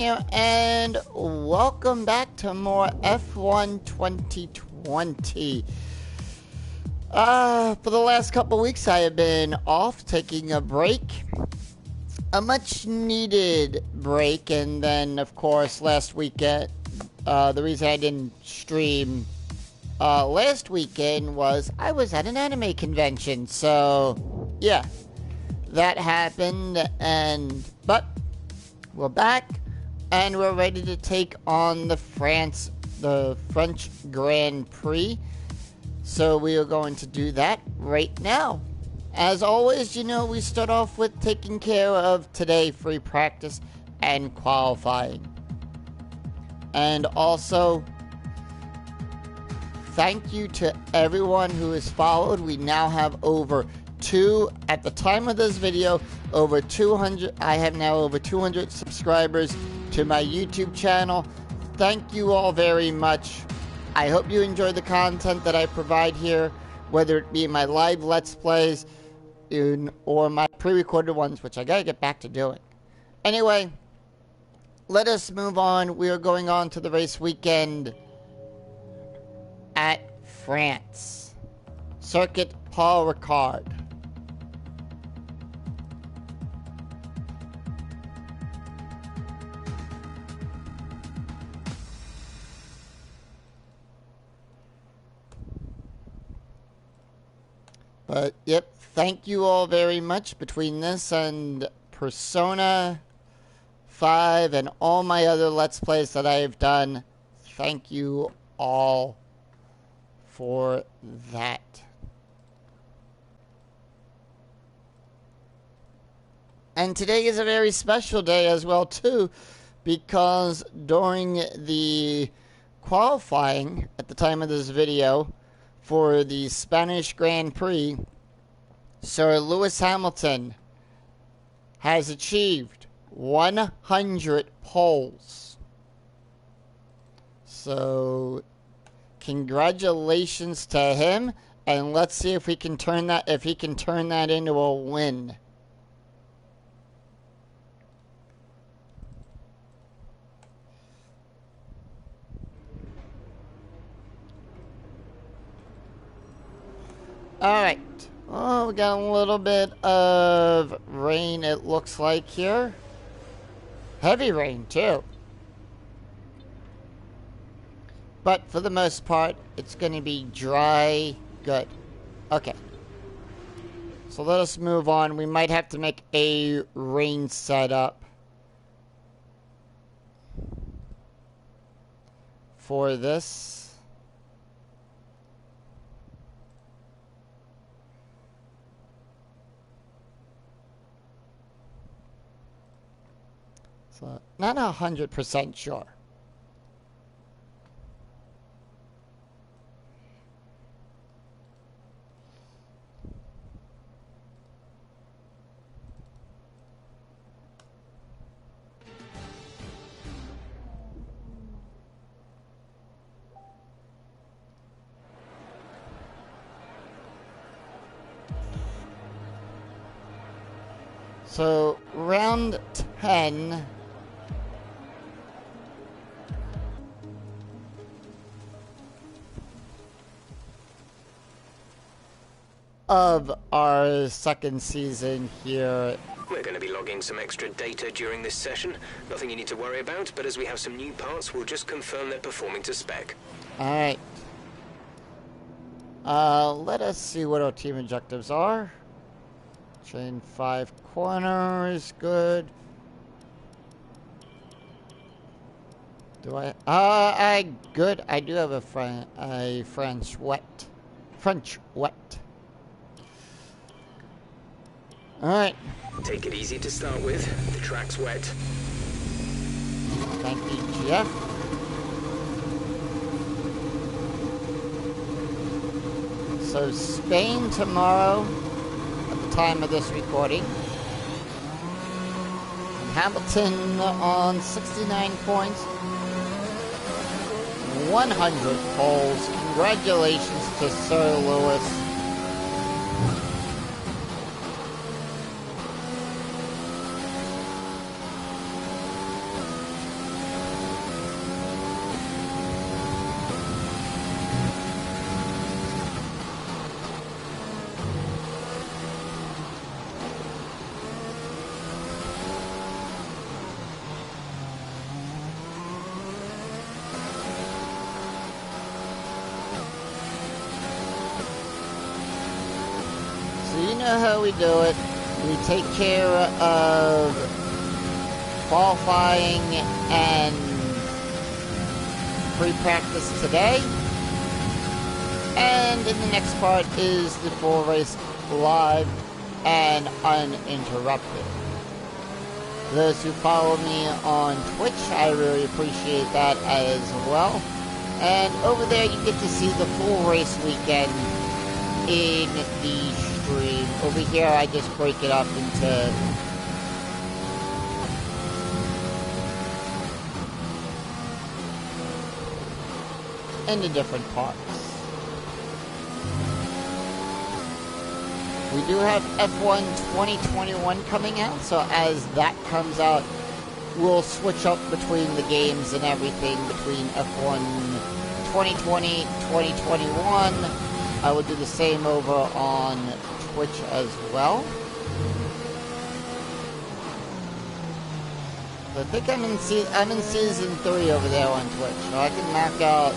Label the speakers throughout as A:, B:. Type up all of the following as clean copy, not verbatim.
A: And welcome back to more F1 2020. For the last couple weeks I have been off taking a break, a much needed break, and then of course last weekend, the reason I didn't stream last weekend was I was at an anime convention, so yeah, that happened, but we're back. And we're ready to take on the French Grand Prix. So we are going to do that right now. As always, you know, we start off with taking care of today, free practice and qualifying. And also, thank you to everyone who has followed. We now have at the time of this video, over 200. I have now over 200 subscribers to my YouTube channel. Thank you all very much. I hope you enjoy the content that I provide here, whether it be my live Let's Plays or my pre-recorded ones, which I gotta get back to doing. Anyway, let us move on. We are going on to the race weekend at France. Circuit Paul Ricard. But, yep, thank you all very much. Between this and Persona 5 and all my other Let's Plays that I have done, thank you all for that. And today is a very special day as well, too, because during the qualifying at the time of this video for the Spanish Grand Prix, Sir Lewis Hamilton has achieved 100 poles. So, congratulations to him, and let's see if he can turn that into a win. Alright. Oh, we got a little bit of rain, it looks like, here. Heavy rain, too. But for the most part, it's going to be dry. Good. Okay. So let us move on. We might have to make a rain setup for this. So, not 100% sure. So, round 10. Of our second season here.
B: We're going to be logging some extra data during this session. Nothing you need to worry about, but as we have some new parts, we'll just confirm they're performing to spec.
A: Alright. Let us see what our team objectives are. Chain 5 corners, good. Good. I do have a French wet. Alright.
B: Take it easy to start with. The track's wet.
A: Thank you, Jeff. So, Spain tomorrow, at the time of this recording. And Hamilton on 69 points. 100 poles. Congratulations to Sir Lewis. know how we do it. We take care of qualifying and pre-practice today. And in the next part is the full race live and uninterrupted. Those who follow me on Twitch, I really appreciate that as well. And over there you get to see the full race weekend in the stream. Over here I just break it up into different parts. We do have F1 2021 coming out, so as that comes out, we'll switch up between the games and everything between F1 2020, 2021. I will do the same over on Twitch as well. I think I'm in season 3 over there on Twitch, so I can knock out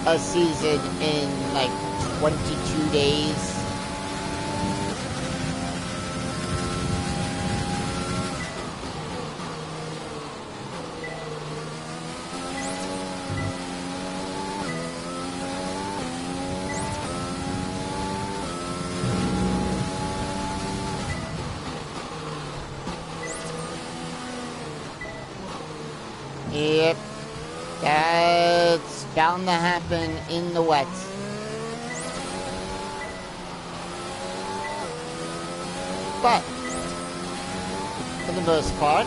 A: a season in like 22 days. Yep, that's bound to happen in the wet. But, for the most part,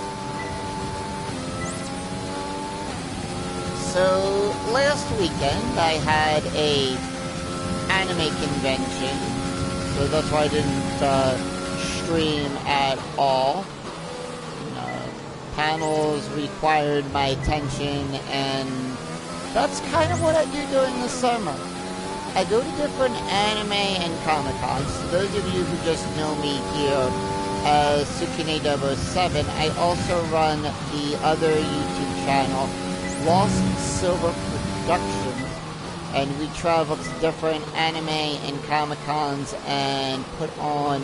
A: so last weekend I had a anime convention, so that's why I didn't stream at all. Panels required my attention, and that's kind of what I do during the summer. I go to different anime and Comic-Cons. So those of you who just know me here as Sukune007, I also run the other YouTube channel, Lost Silver Productions, and we travel to different anime and Comic-Cons and put on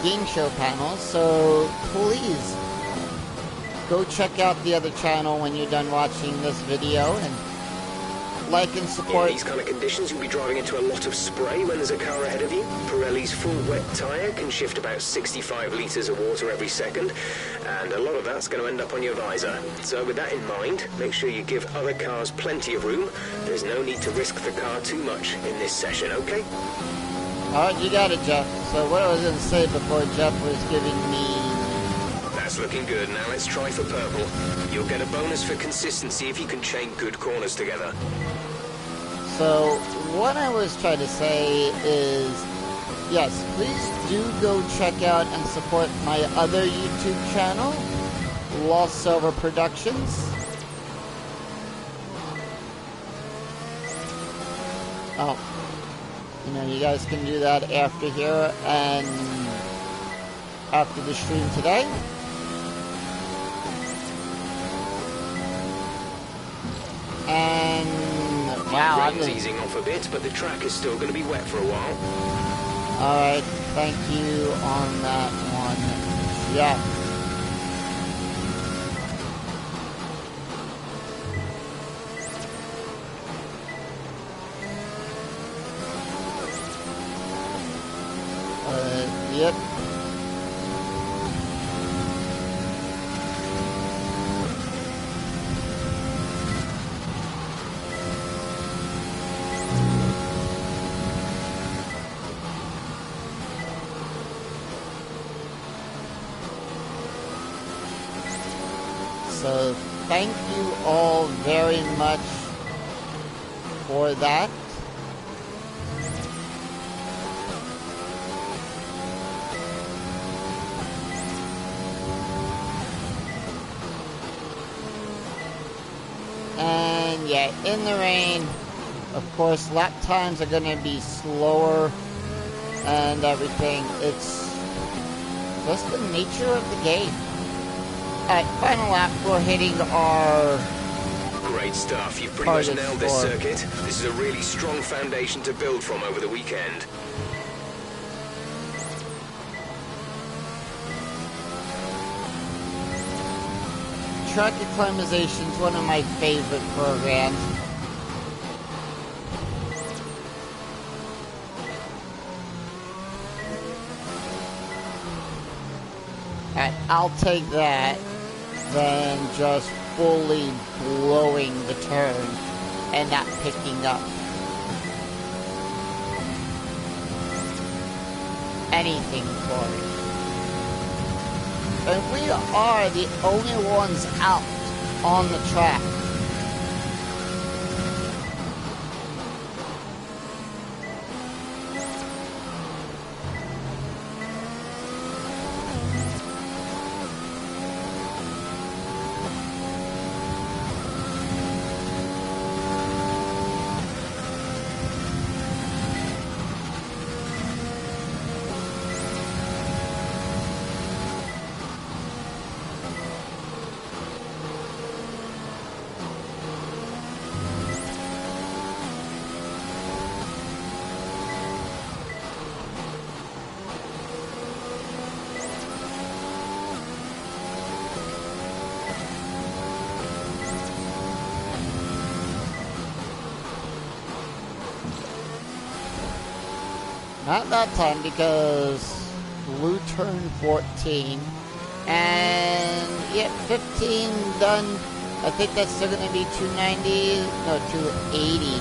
A: game show panels, so please go check out the other channel when you're done watching this video, and like and support.
B: In these kind of conditions, you'll be driving into a lot of spray when there's a car ahead of you. Pirelli's full wet tyre can shift about 65 litres of water every second, and a lot of that's going to end up on your visor. So with that in mind, make sure you give other cars plenty of room. There's no need to risk the car too much in this session, okay?
A: Alright, you got it, Jeff. So what I was going to say before Jeff was giving me...
B: That's looking good. Now let's try for purple. You'll get a bonus for consistency if you can chain good corners together.
A: So what I was trying to say is, yes, please do go check out and support my other YouTube channel, Lost Silver Productions. Oh, you know, you guys can do that after here and after the stream today. And wow,
B: rain's easing off a bit, but the track is still going to be wet for a while.
A: Alright, thank you on that one. Yeah. Yep. So thank you all very much for that. And yeah, in the rain, of course, lap times are going to be slower and everything. It's just the nature of the game. Alright, final lap, we're hitting our...
B: Great stuff. You've pretty much nailed this circuit. This is a really strong foundation to build from over the weekend.
A: Track Acclimatization is one of my favorite programs. Alright, I'll take that than just fully blowing the turn and not picking up anything for it. And we are the only ones out on the track. Not that time because Blue turned 14 and yeah, 15 done. I think that's still going to be 290, no 280.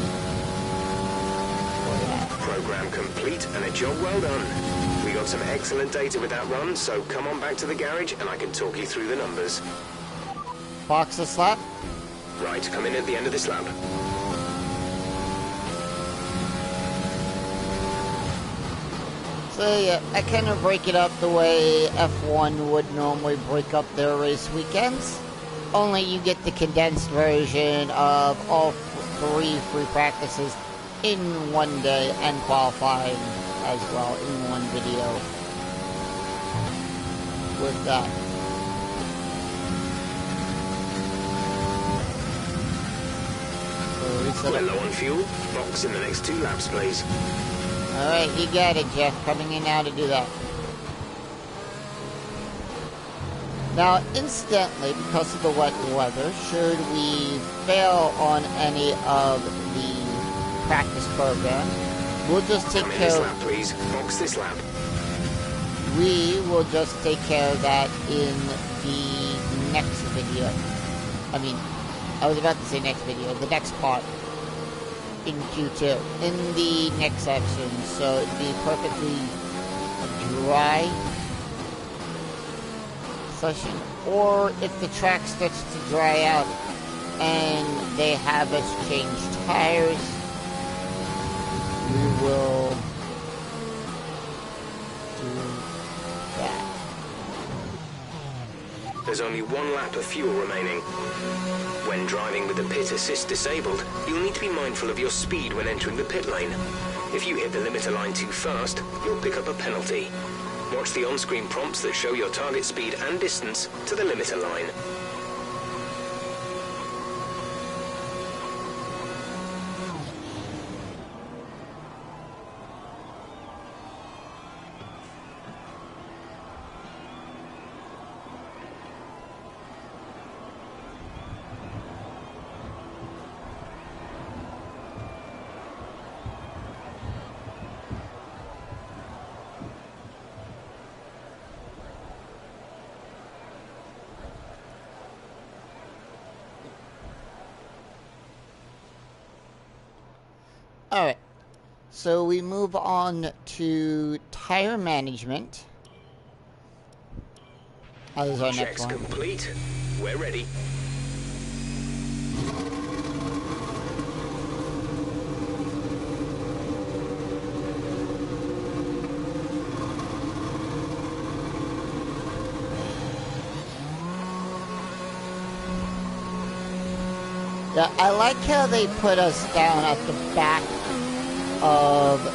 B: Program complete and a job well done. We got some excellent data with that run, so come on back to the garage and I can talk you through the numbers.
A: Box a slap?
B: Right, come in at the end of this lap.
A: So yeah, I kind of break it up the way F1 would normally break up their race weekends. Only you get the condensed version of all three free practices in one day and qualifying as well in one video with that.
B: We're low on fuel. Box in the next 2 laps, please.
A: Alright, you got it, Jeff. Coming in now to do that. Now, incidentally, because of the wet weather, should we fail on any of the practice program, we'll just take care of...
B: this lap, please. Box this lap.
A: We will just take care of that in the next video. I mean, I was about to say next video, the next part. In Q2, in the next section, so it'd be perfectly dry session. Or if the track starts to dry out and they have us change tires, we will do that.
B: There's only 1 lap of fuel remaining. When driving with the pit assist disabled, you'll need to be mindful of your speed when entering the pit lane. If you hit the limiter line too fast, you'll pick up a penalty. Watch the on-screen prompts that show your target speed and distance to the limiter line.
A: Alright, so we move on to tire management. That is our next one.
B: Checks complete. We're ready.
A: Yeah, I like how they put us down at the back of the...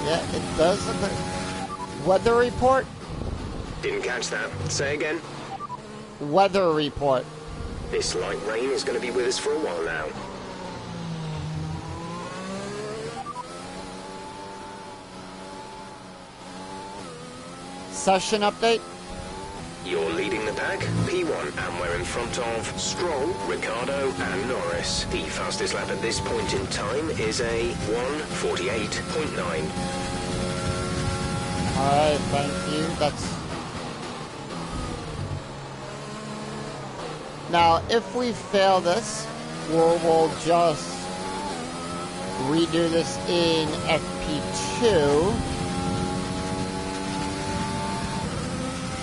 A: Yeah, it does look like... Weather report?
B: Didn't catch that. Say again.
A: Weather report.
B: This light rain is going to be with us for a while now.
A: Session update.
B: You're leading the pack, P1, and we're in front of Stroll, Ricardo, and Norris. The fastest lap at this point in time is a 1:48.9.
A: Alright, thank you. Now, if we fail this, we'll just redo this in FP2.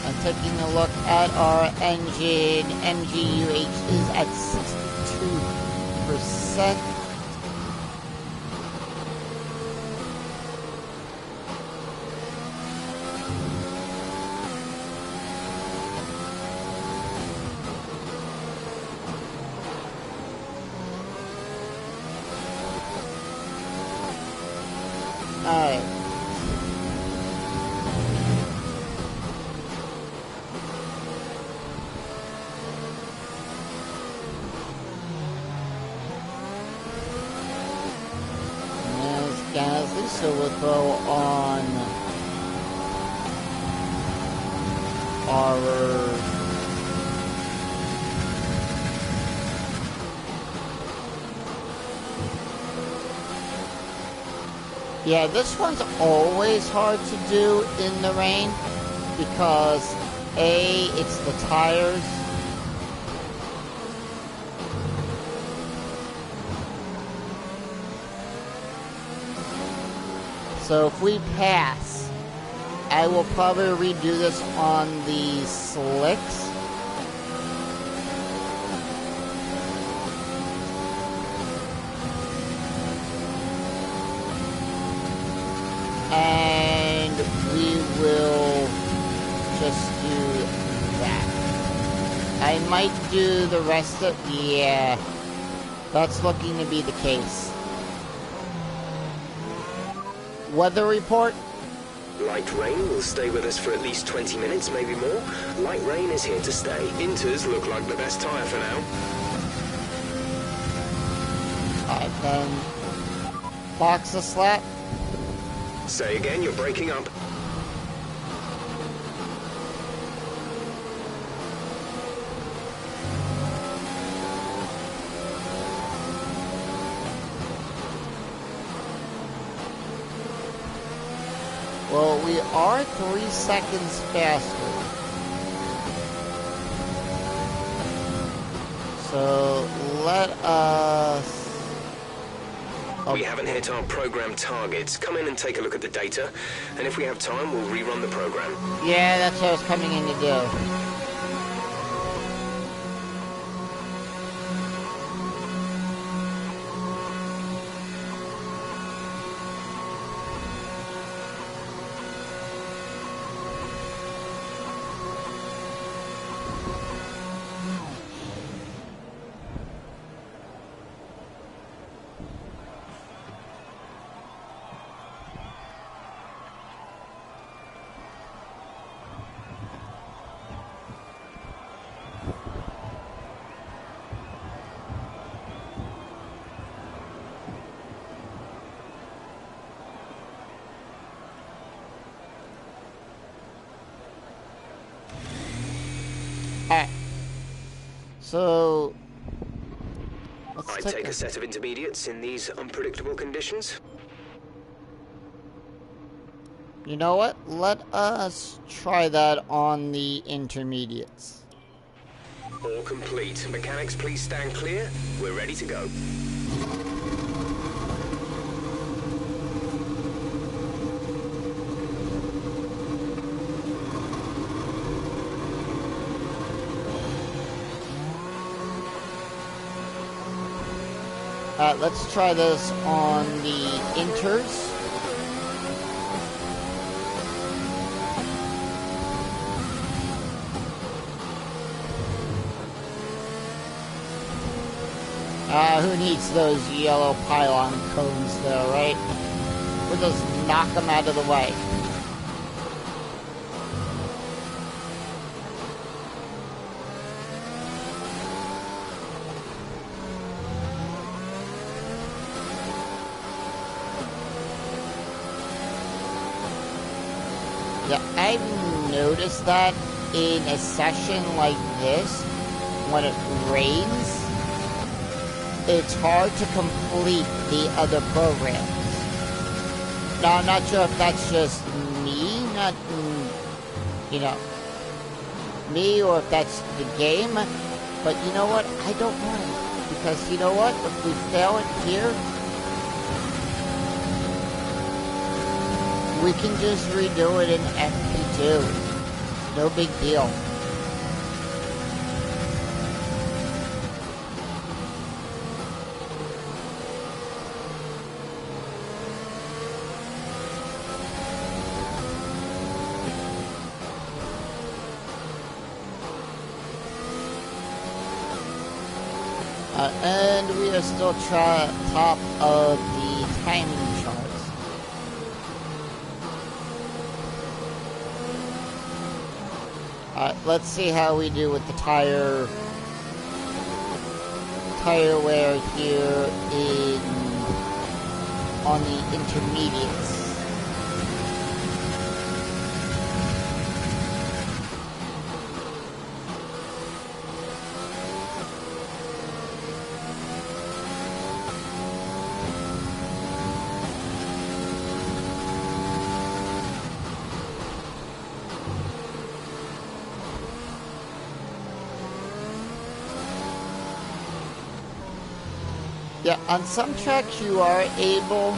A: And taking a look at our engine, MGUH is at 62%. Alright. So we'll throw on our yeah, this one's always hard to do in the rain because A, it's the tires. So if we pass, I will probably redo this on the slicks. And we will just do that. I might do the rest of, yeah, that's looking to be the case. Weather report.
B: Light rain will stay with us for at least 20 minutes, maybe more. Light rain is here to stay. Inters look like the best tyre for now.
A: Alright, then. Box a slap.
B: Say again, you're breaking up.
A: Well, we are 3 seconds faster. So, let us...
B: We haven't hit our program targets. Come in and take a look at the data, and if we have time, we'll rerun the program.
A: Yeah, that's what I was coming in to do. Alright. So...
B: I'd take a set of intermediates in these unpredictable conditions.
A: You know what? Let us try that on the intermediates.
B: All complete. Mechanics, please stand clear. We're ready to go.
A: Let's try this on the inters. Who needs those yellow pylon cones there, right? We'll just knock them out of the way. Yeah, I've noticed that in a session like this, when it rains, it's hard to complete the other programs. Now, I'm not sure if that's just me, not, you know, me, or if that's the game, but you know what? I don't mind, because you know what? If we fail it here, we can just redo it in FP2. No big deal. And we are still top of the timing charts. Let's see how we do with the tire wear here on the intermediates. Yeah, on some tracks you are able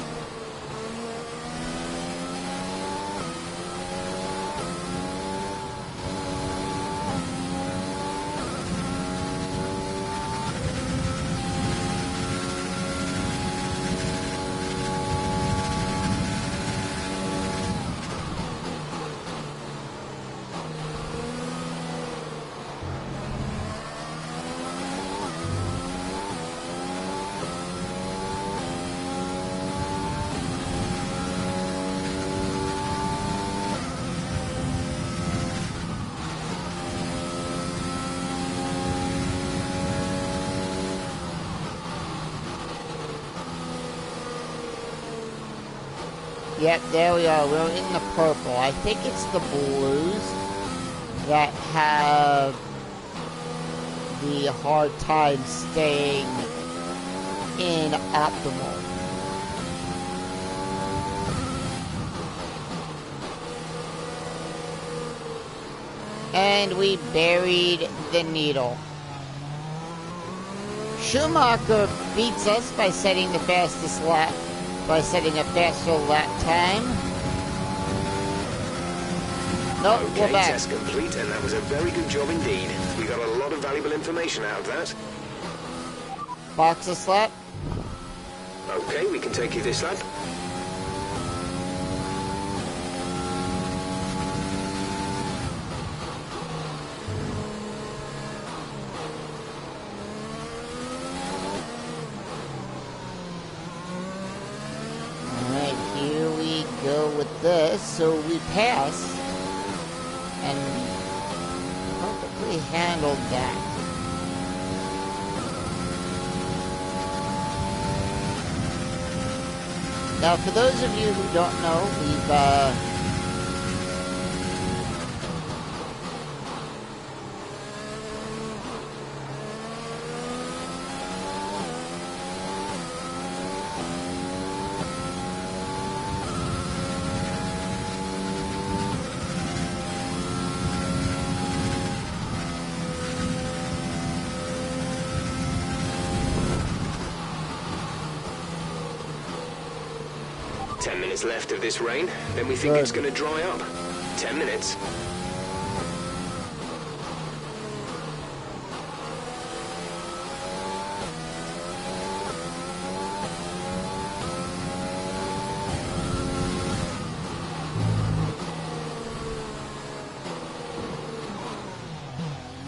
A: Yep, there we are. We're in the purple. I think it's the blues that have the hard time staying in optimal. And we buried the needle. Schumacher beats us by setting the fastest lap. By setting a faster lap time. Nope,
B: okay,
A: we're back.
B: Test complete, and that was a very good job indeed. We got a lot of valuable information out of that.
A: Boxer slap.
B: Okay, we can take you this lap.
A: This, so we pass and perfectly handled that. Now, for those of you who don't know, we've
B: left of this rain, then we think it's going to dry up. 10 minutes.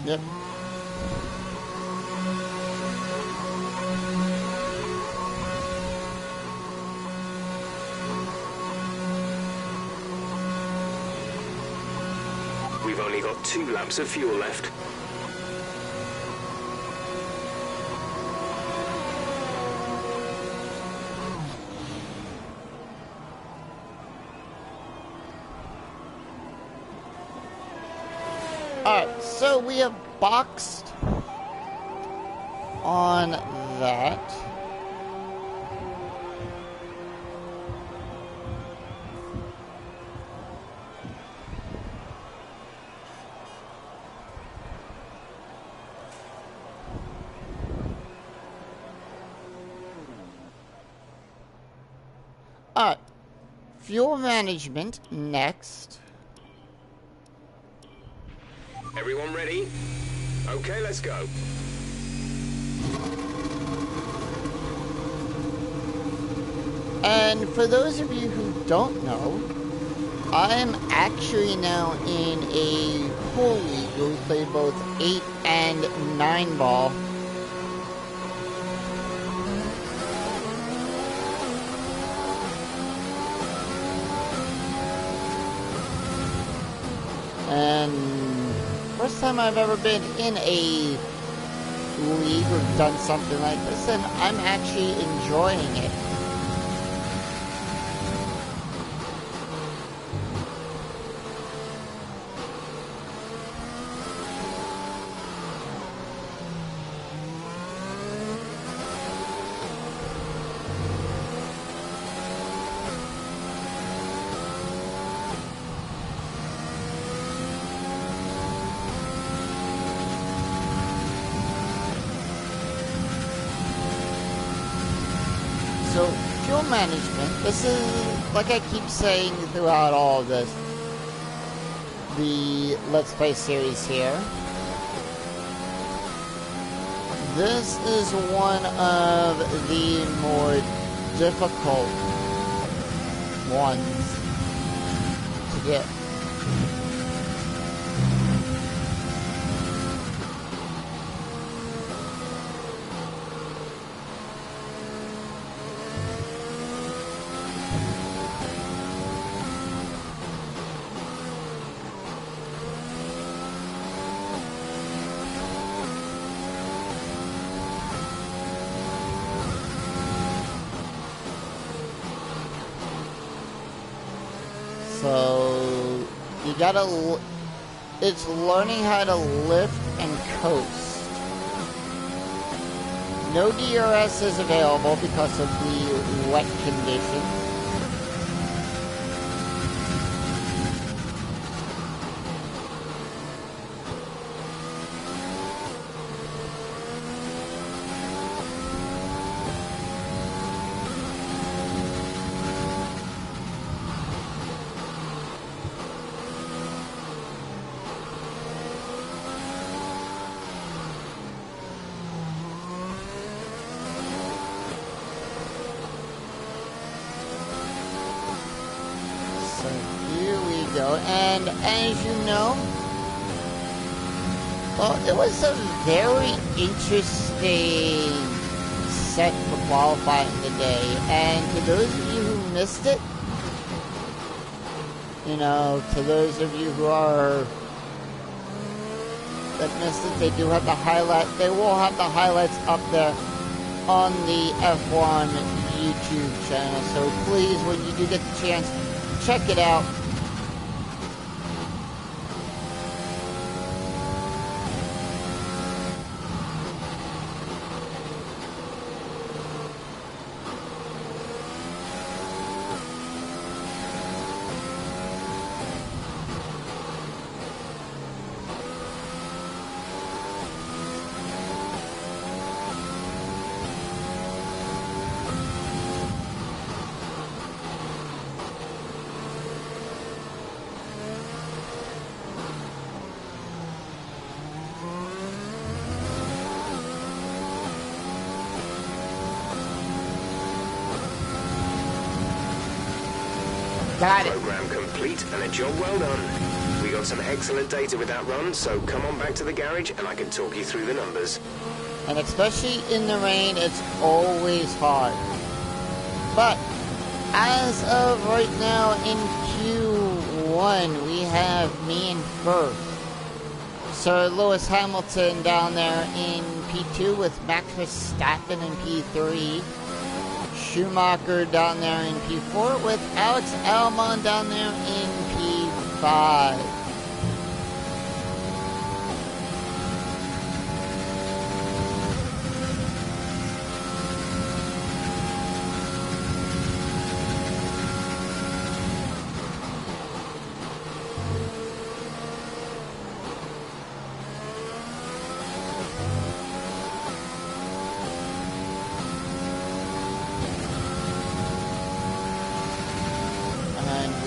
A: Yep.
B: We've only got 2 laps of fuel left.
A: Alright, so we have boxed on that. Alright, fuel management next.
B: Everyone ready? Okay, let's go.
A: And for those of you who don't know, I'm actually now in a pool league where we play both 8 and 9 ball. And first time I've ever been in a league or done something like this, and I'm actually enjoying it. So, fuel management, this is, like I keep saying throughout all of this, the Let's Play series here. This is one of the more difficult ones to get. So, you gotta, it's learning how to lift and coast. No DRS is available because of the wet conditions. And as you know, well, it was a very interesting set for qualifying today. And to those of you who missed it, you know, to those of you who are that missed it, they do have the highlight. They will have the highlights up there on the F1 YouTube channel. So please, when you do get the chance, check it out. Got it.
B: Program complete and a job well done. We got some excellent data with that run, so come on back to the garage and I can talk you through the numbers.
A: And especially in the rain, it's always hard. But as of right now in Q1, we have me in first. Sir Lewis Hamilton down there in P2 with Max Verstappen in P3. Schumacher down there in P4 with Alex Albon down there in P5.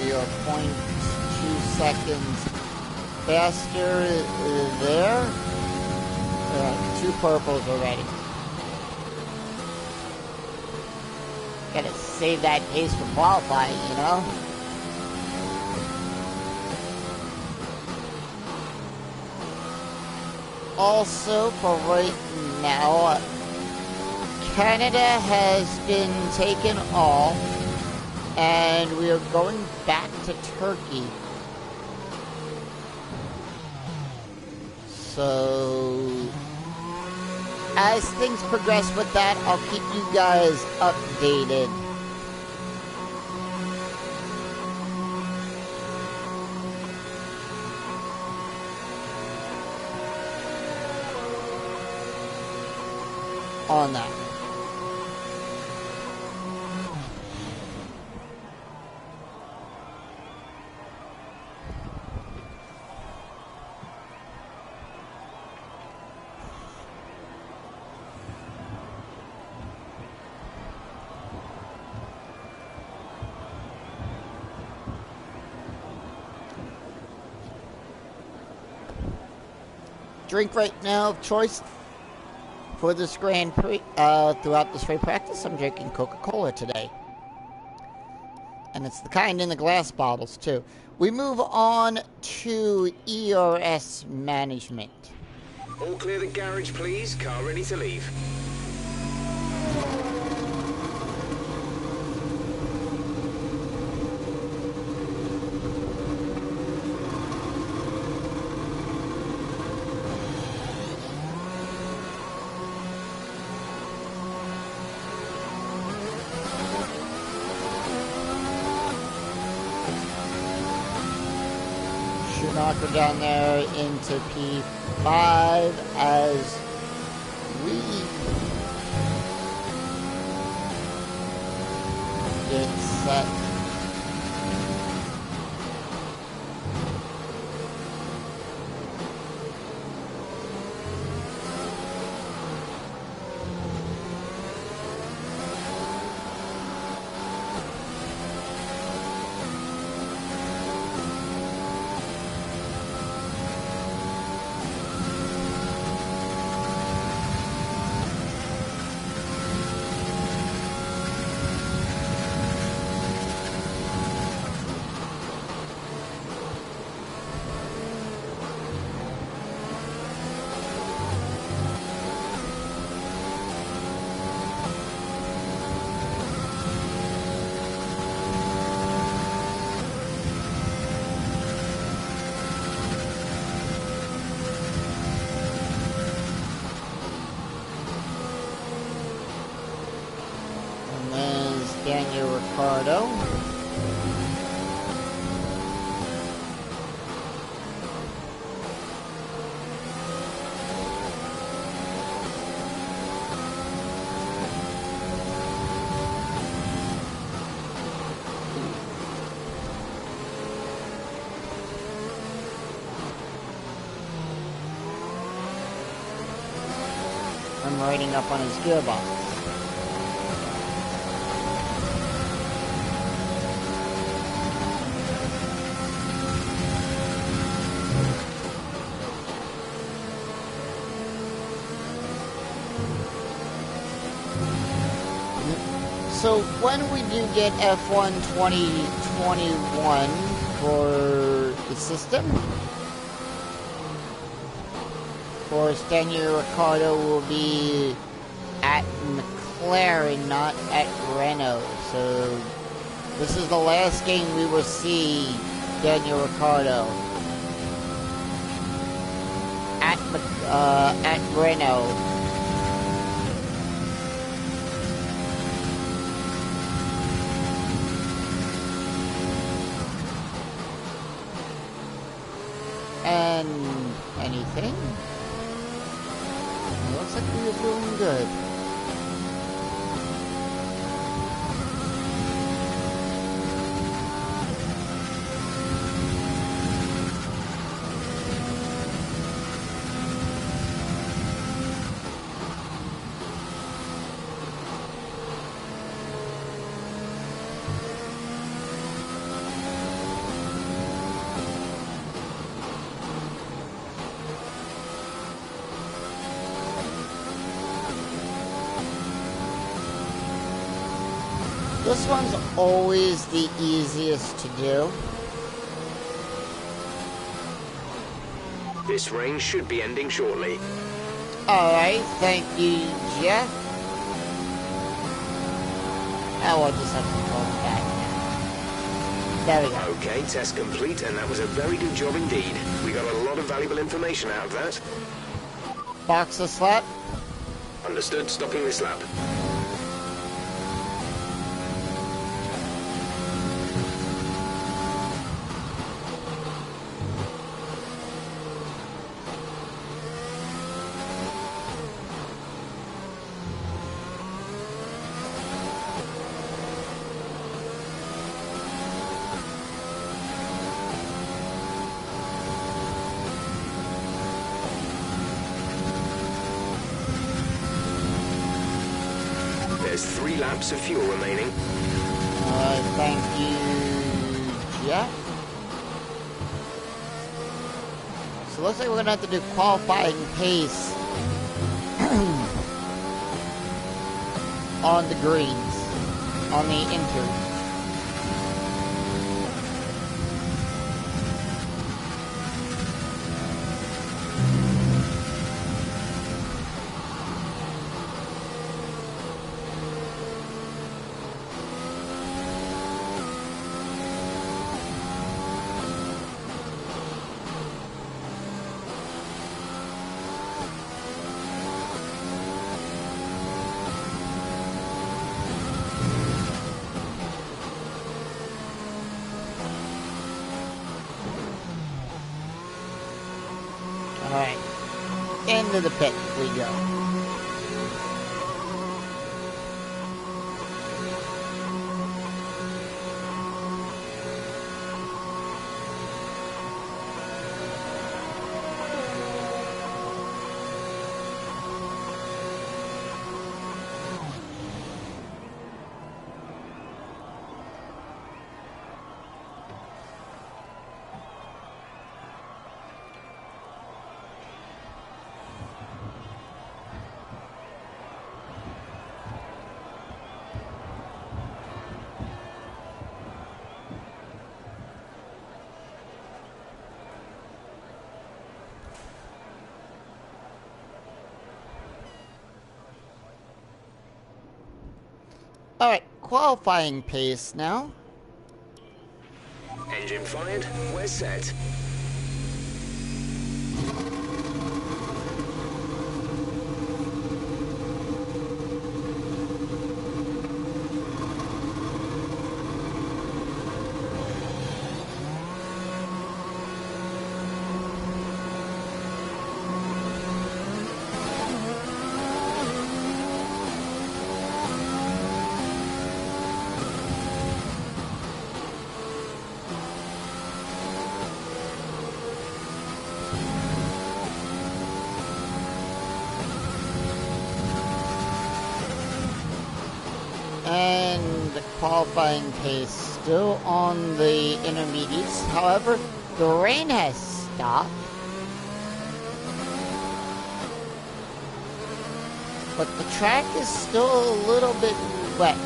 A: We are 0.2 seconds faster there. 2 purples already. Gotta save that pace for qualifying, you know? Also, for right now, Canada has been taken off, and we are going back to Turkey. So, as things progress with that, I'll keep you guys updated. On that. Drink right now of choice for this Grand Prix, throughout this free practice, I'm drinking Coca-Cola today. And it's the kind in the glass bottles, too. We move on to Ers Management.
B: All clear the garage, please. Car ready to leave.
A: Knocker down there into P5 as we get set. Daniel Ricciardo. I'm riding up on his gearbox. So when we do get F1 2021 for the system, of course, Daniel Ricciardo will be at McLaren, not at Renault. So this is the last game we will see Daniel Ricciardo at Renault. And anything? It looks like we are doing good. This one's always the easiest to do.
B: This range should be ending shortly.
A: Alright, thank you, Jeff. Now we'll just have to pull it back now. There we go.
B: Okay, test complete, and that was a very good job indeed. We got a lot of valuable information out of that.
A: Box the slap.
B: Understood, stopping this lap. There's 3 laps of fuel remaining.
A: Thank you, Jeff. So it looks like we're gonna have to do qualifying pace on the greens, on the inters. Alright, into the pit we go. Alright, qualifying pace now.
B: Engine fired, we're set.
A: And the qualifying pace still on the intermediates. However, the rain has stopped. But the track is still a little bit wet.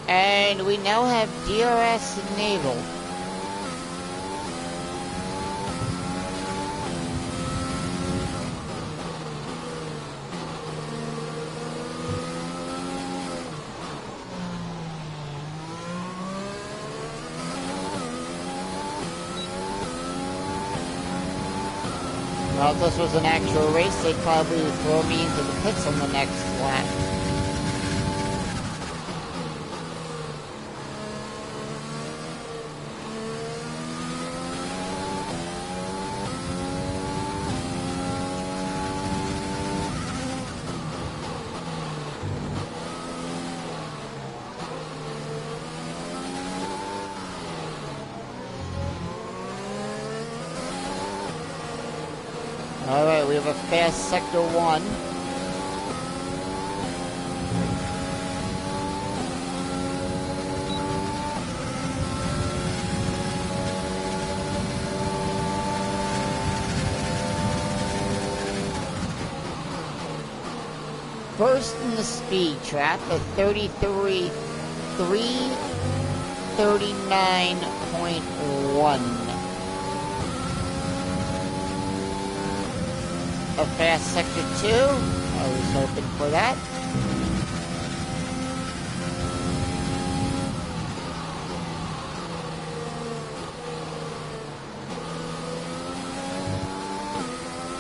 A: And we now have DRS enabled. Well, if this was an actual race, they'd probably throw me into the pits on the next lap. we have a fast Sector 1. First in the speed trap, a 339.1. A fast Sector 2. I was hoping for that.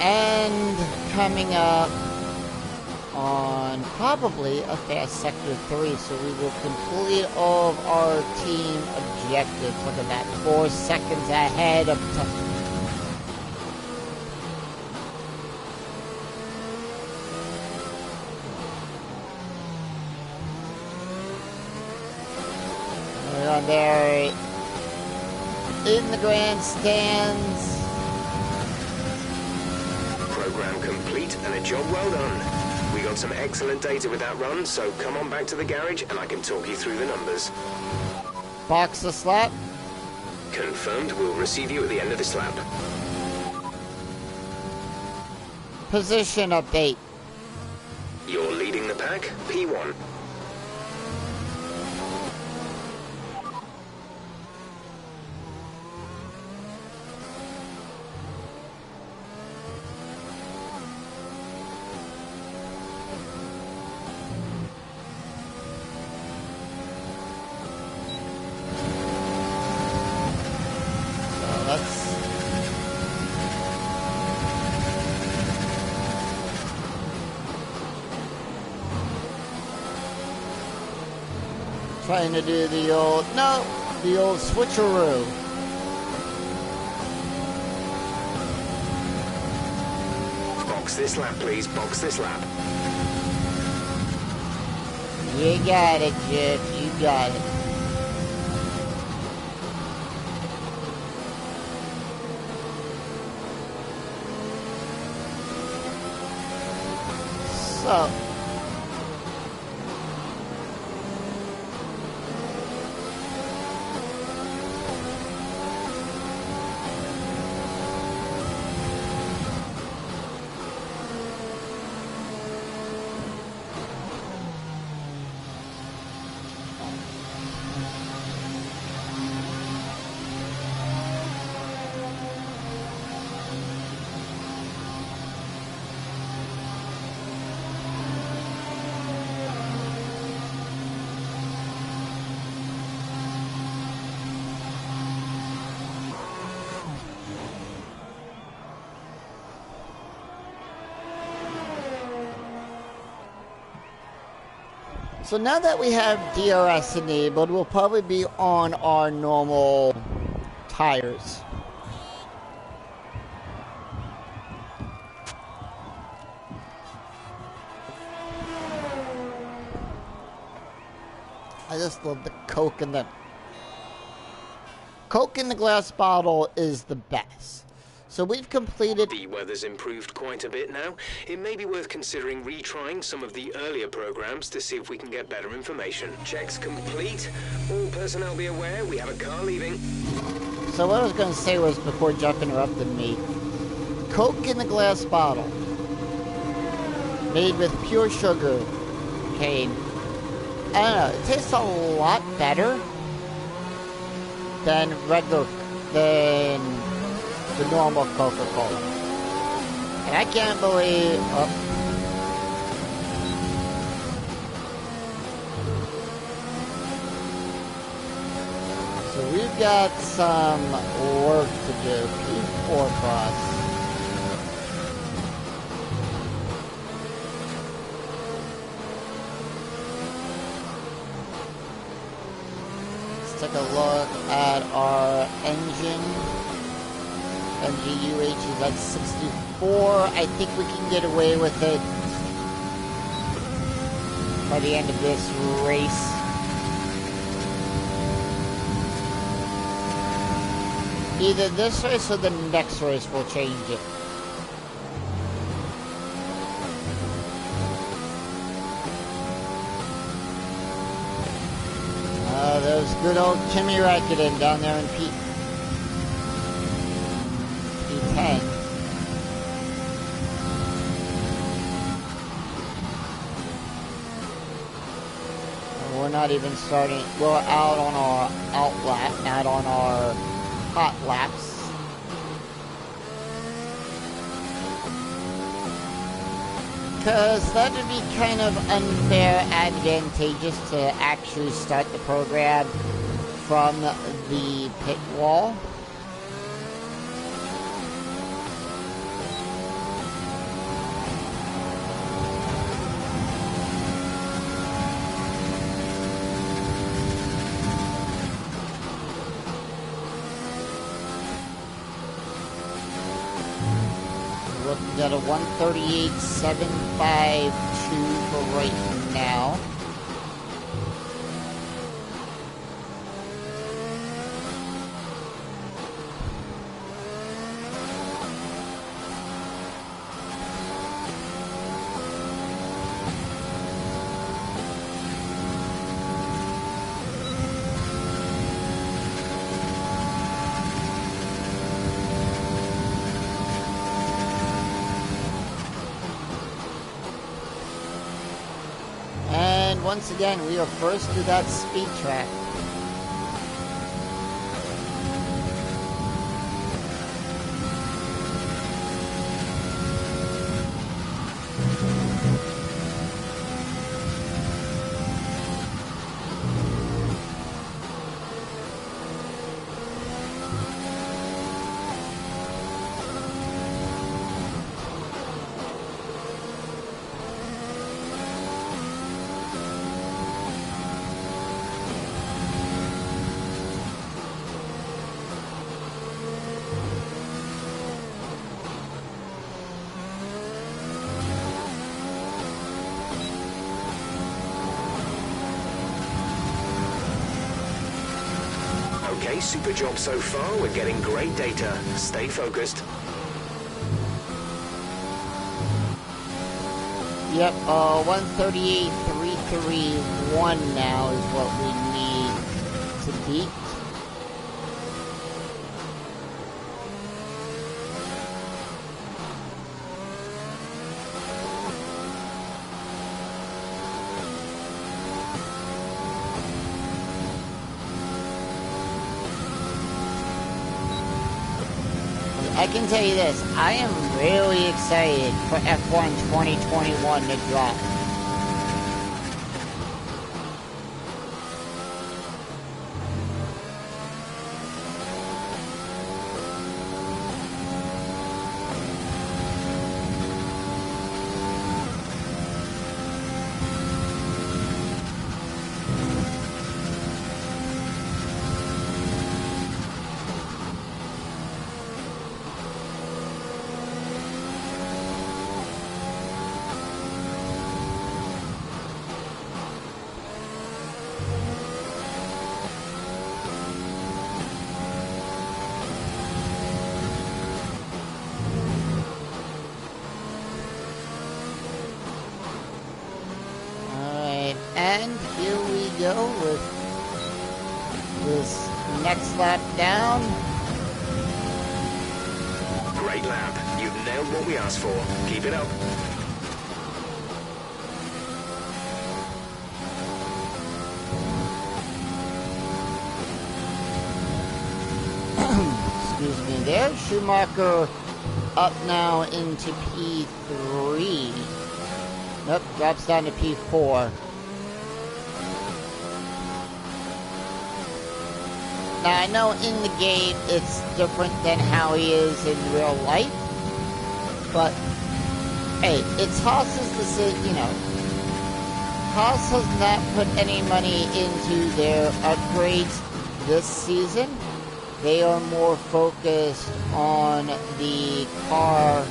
A: And coming up on probably a fast Sector 3, so we will complete all of our team objectives. Look at that, 4 seconds ahead of time. We're on there in the grandstands.
B: Program complete and a job well done. We got some excellent data with that run, so come on back to the garage and I can talk you through the numbers.
A: Box the slap.
B: Confirmed. We'll receive you at the end of this lap.
A: Position update.
B: You're leading the pack, P1.
A: Trying to do the old switcheroo.
B: Box this lap, please. Box this lap.
A: You got it, Jeff. You got it. So. So now that we have DRS enabled, we'll probably be on our normal tires. I just love the Coke in the glass bottle is the best. So we've completed...
B: The weather's improved quite a bit now. It may be worth considering retrying some of the earlier programs to see if we can get better information. Checks complete. All personnel be aware we have a car leaving.
A: So what I was going to say was, before Jeff interrupted me, Coke in the glass bottle, made with pure sugar cane. I don't know, it tastes a lot better than the normal Coca-Cola. And I can't believe... Oh. So we've got some work to do. P4 cross. Let's take a look at our engine. MGUH is at 64. I think we can get away with it by the end of this race. Either this race or the next race will change it. There's good old Jimmy Racketen down there in P10. We're not even starting. We're out on our out lap, not on our hot laps. Because that would be kind of unfair, advantageous to actually start the program from the pit wall. Looking at a 138.752 for right now. Once again, we are first to that speed track.
B: Okay, super job so far. We're getting great data. Stay focused.
A: Yep, 138.331 now is what we need to beat. I can tell you this, I am really excited for F1 2021 to drop. And here we go with this next lap down.
B: Great lap. You've nailed what we asked for. Keep it up.
A: Excuse me there. Schumacher up now into P3. Nope, drops down to P4. Now, I know in the game it's different than how he is in real life, but hey, it's Haas's decision, you know. Haas has not put any money into their upgrades this season. They are more focused on the car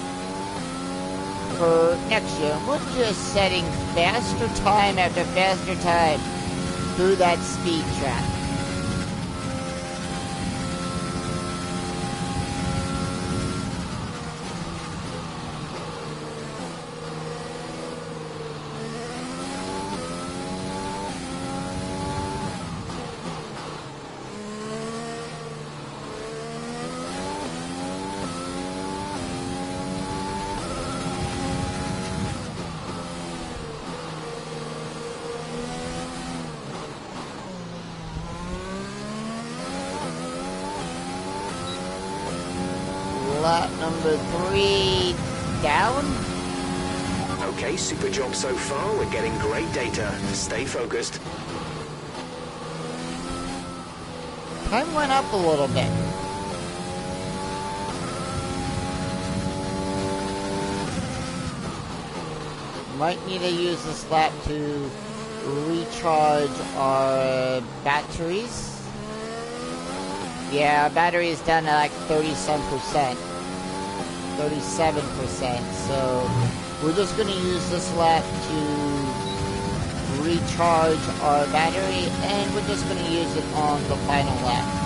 A: for next year. We're just setting faster time after faster time through that speed trap. lap number 3 down.
B: Okay, super job so far. We're getting great data. Stay focused.
A: Time went up a little bit. Might need to use this lap to recharge our batteries. Yeah, our battery is down to like 30-some%. 37%. So we're just going to use this lap to recharge our battery, and we're just going to use it on the final lap.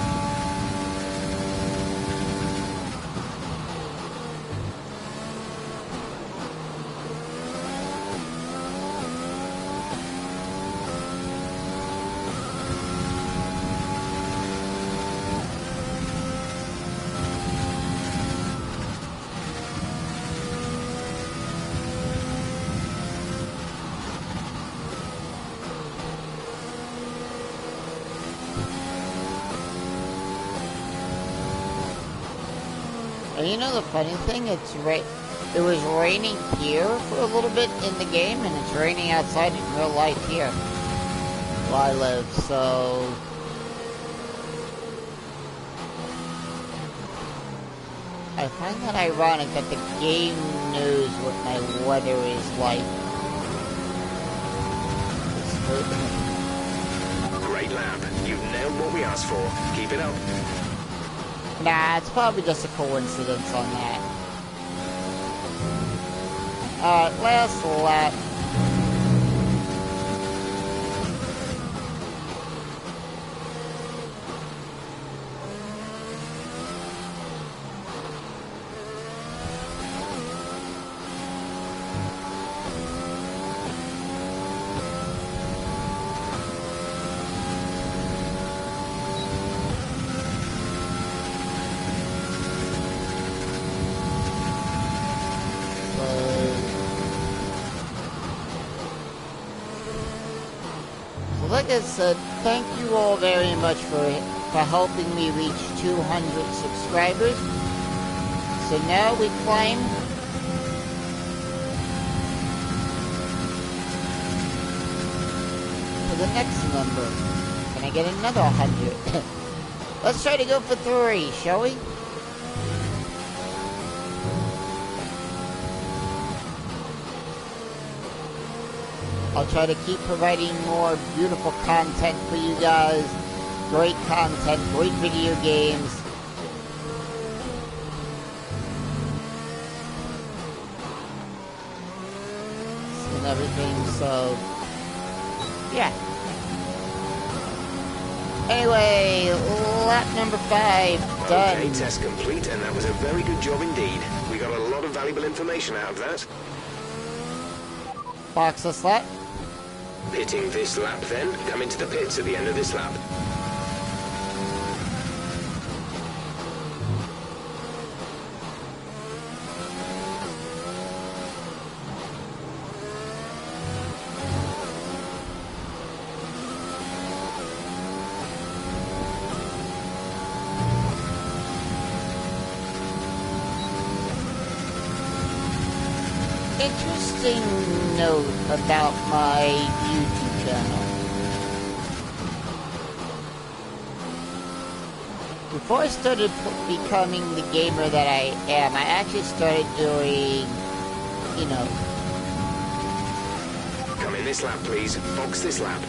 A: And you know the funny thing? It was raining here for a little bit in the game, and it's raining outside in real life here where I live, so I find that ironic that the game knows what my weather is like.
B: Great lap. You've nailed what we asked for. Keep it up.
A: Nah, it's probably just a coincidence on that. Alright, last lap. Like I said, thank you all very much for helping me reach 200 subscribers. So now we climb to the next number. Can I get another 100? Let's try to go for 3, shall we? I'll try to keep providing more beautiful content for you guys. Great content, great video games. And everything, so yeah. Anyway, lap number 5 done.
B: Okay, test complete, and that was a very good job indeed. We got a lot of valuable information out of that.
A: Box this lap.
B: Pitting this lap then. Come into the pits at the end of this lap.
A: Interesting note about my YouTube channel. Before I started becoming the gamer that I am, I actually started doing, you know...
B: Come in this lap, please. Box this lap.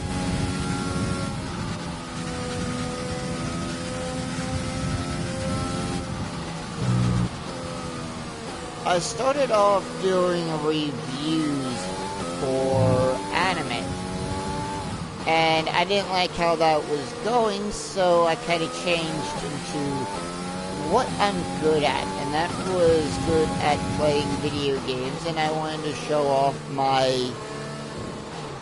A: I started off doing reviews for anime, and I didn't like how that was going, so I kind of changed into what I'm good at, and that was good at playing video games, and I wanted to show off my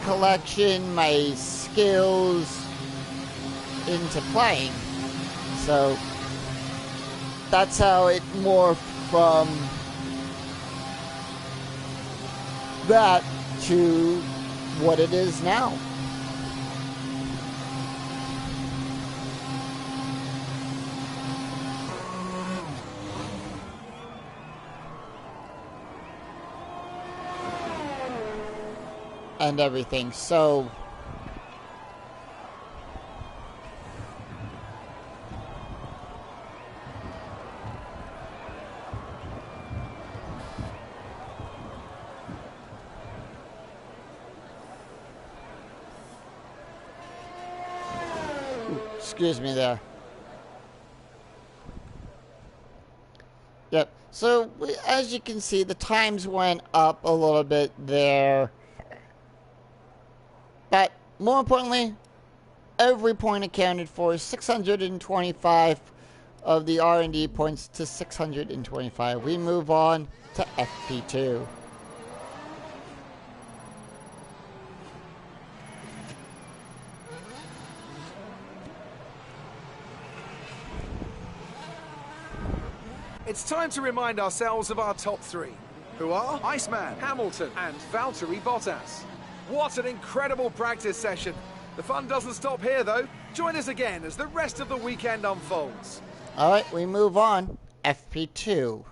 A: collection, my skills into playing. So that's how it morphed from that to what it is now. and everything. So excuse me there. Yep. So, as you can see, the times went up a little bit there. But, more importantly, every point accounted for. 625 of the R&D points to 625. We move on to FP2.
C: It's time to remind ourselves of our top three, who are Iceman, Hamilton, and Valtteri Bottas. What an incredible practice session. The fun doesn't stop here, though. Join us again as the rest of the weekend unfolds.
A: All right, we move on. FP2.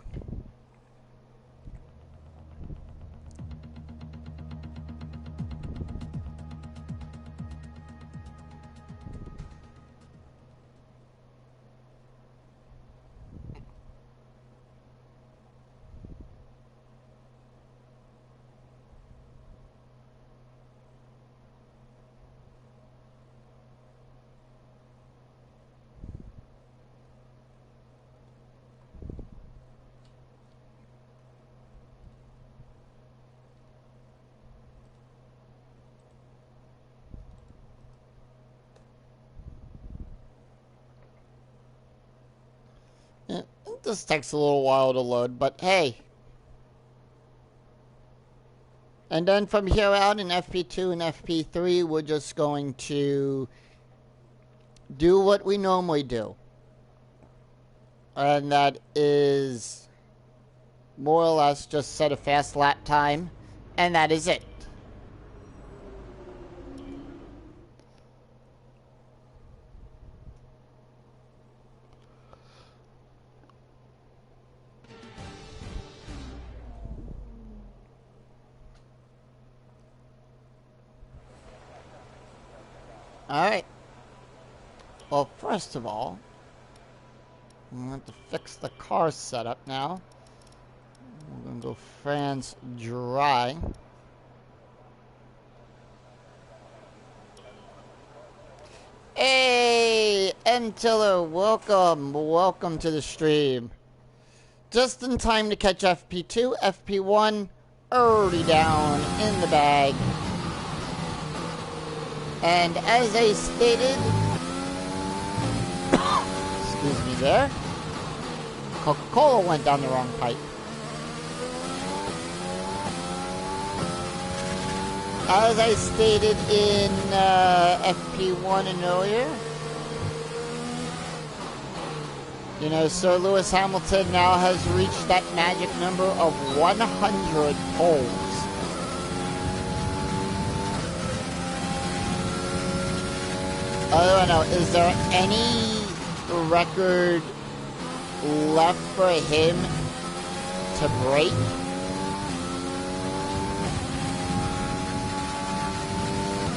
A: This takes a little while to load, but hey. And then from here out in FP2 and FP3, we're just going to do what we normally do. And that is more or less just set a fast lap time, and that is it. Alright. Well, first of all, I'm going to fix the car setup now. We're going to go France dry. Hey, M. Tiller, welcome. Welcome to the stream. Just in time to catch FP2, FP1 already down in the bag. And as I stated, excuse me there, Coca-Cola went down the wrong pipe. As I stated in FP1 and earlier, you know, Sir Lewis Hamilton now has reached that magic number of 100 poles. I don't know, is there any record left for him to break?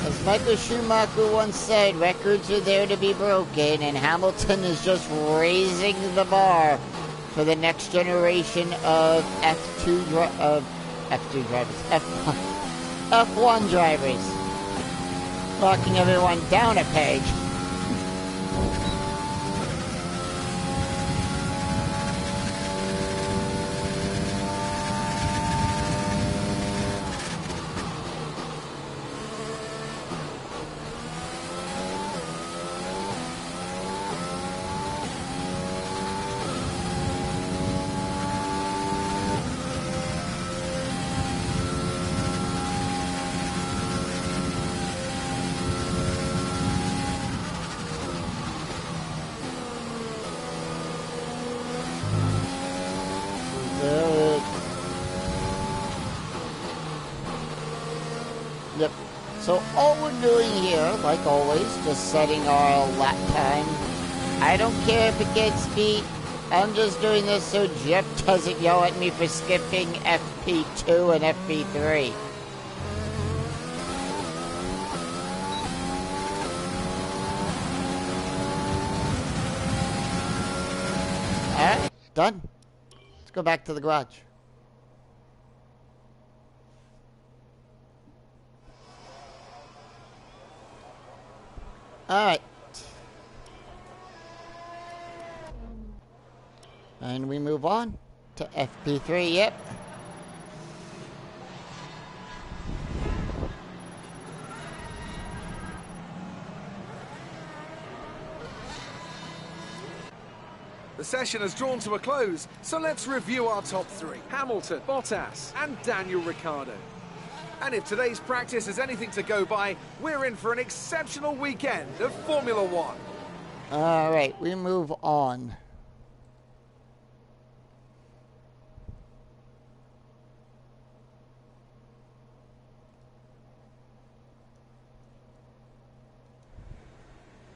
A: As Michael Schumacher once said, records are there to be broken, and Hamilton is just raising the bar for the next generation of F1 drivers. Knocking everyone down a page. Yep. So all we're doing here, like always, just setting our lap time. I don't care if it gets beat. I'm just doing this so Jeff doesn't yell at me for skipping FP2 and FP3. Done. Let's go back to the garage. Alright. And we move on to FP3, yep.
C: The session has drawn to a close, so let's review our top three. Hamilton, Bottas, and Daniel Ricciardo. And if today's practice is anything to go by, we're in for an exceptional weekend of Formula One.
A: Alright, we move on.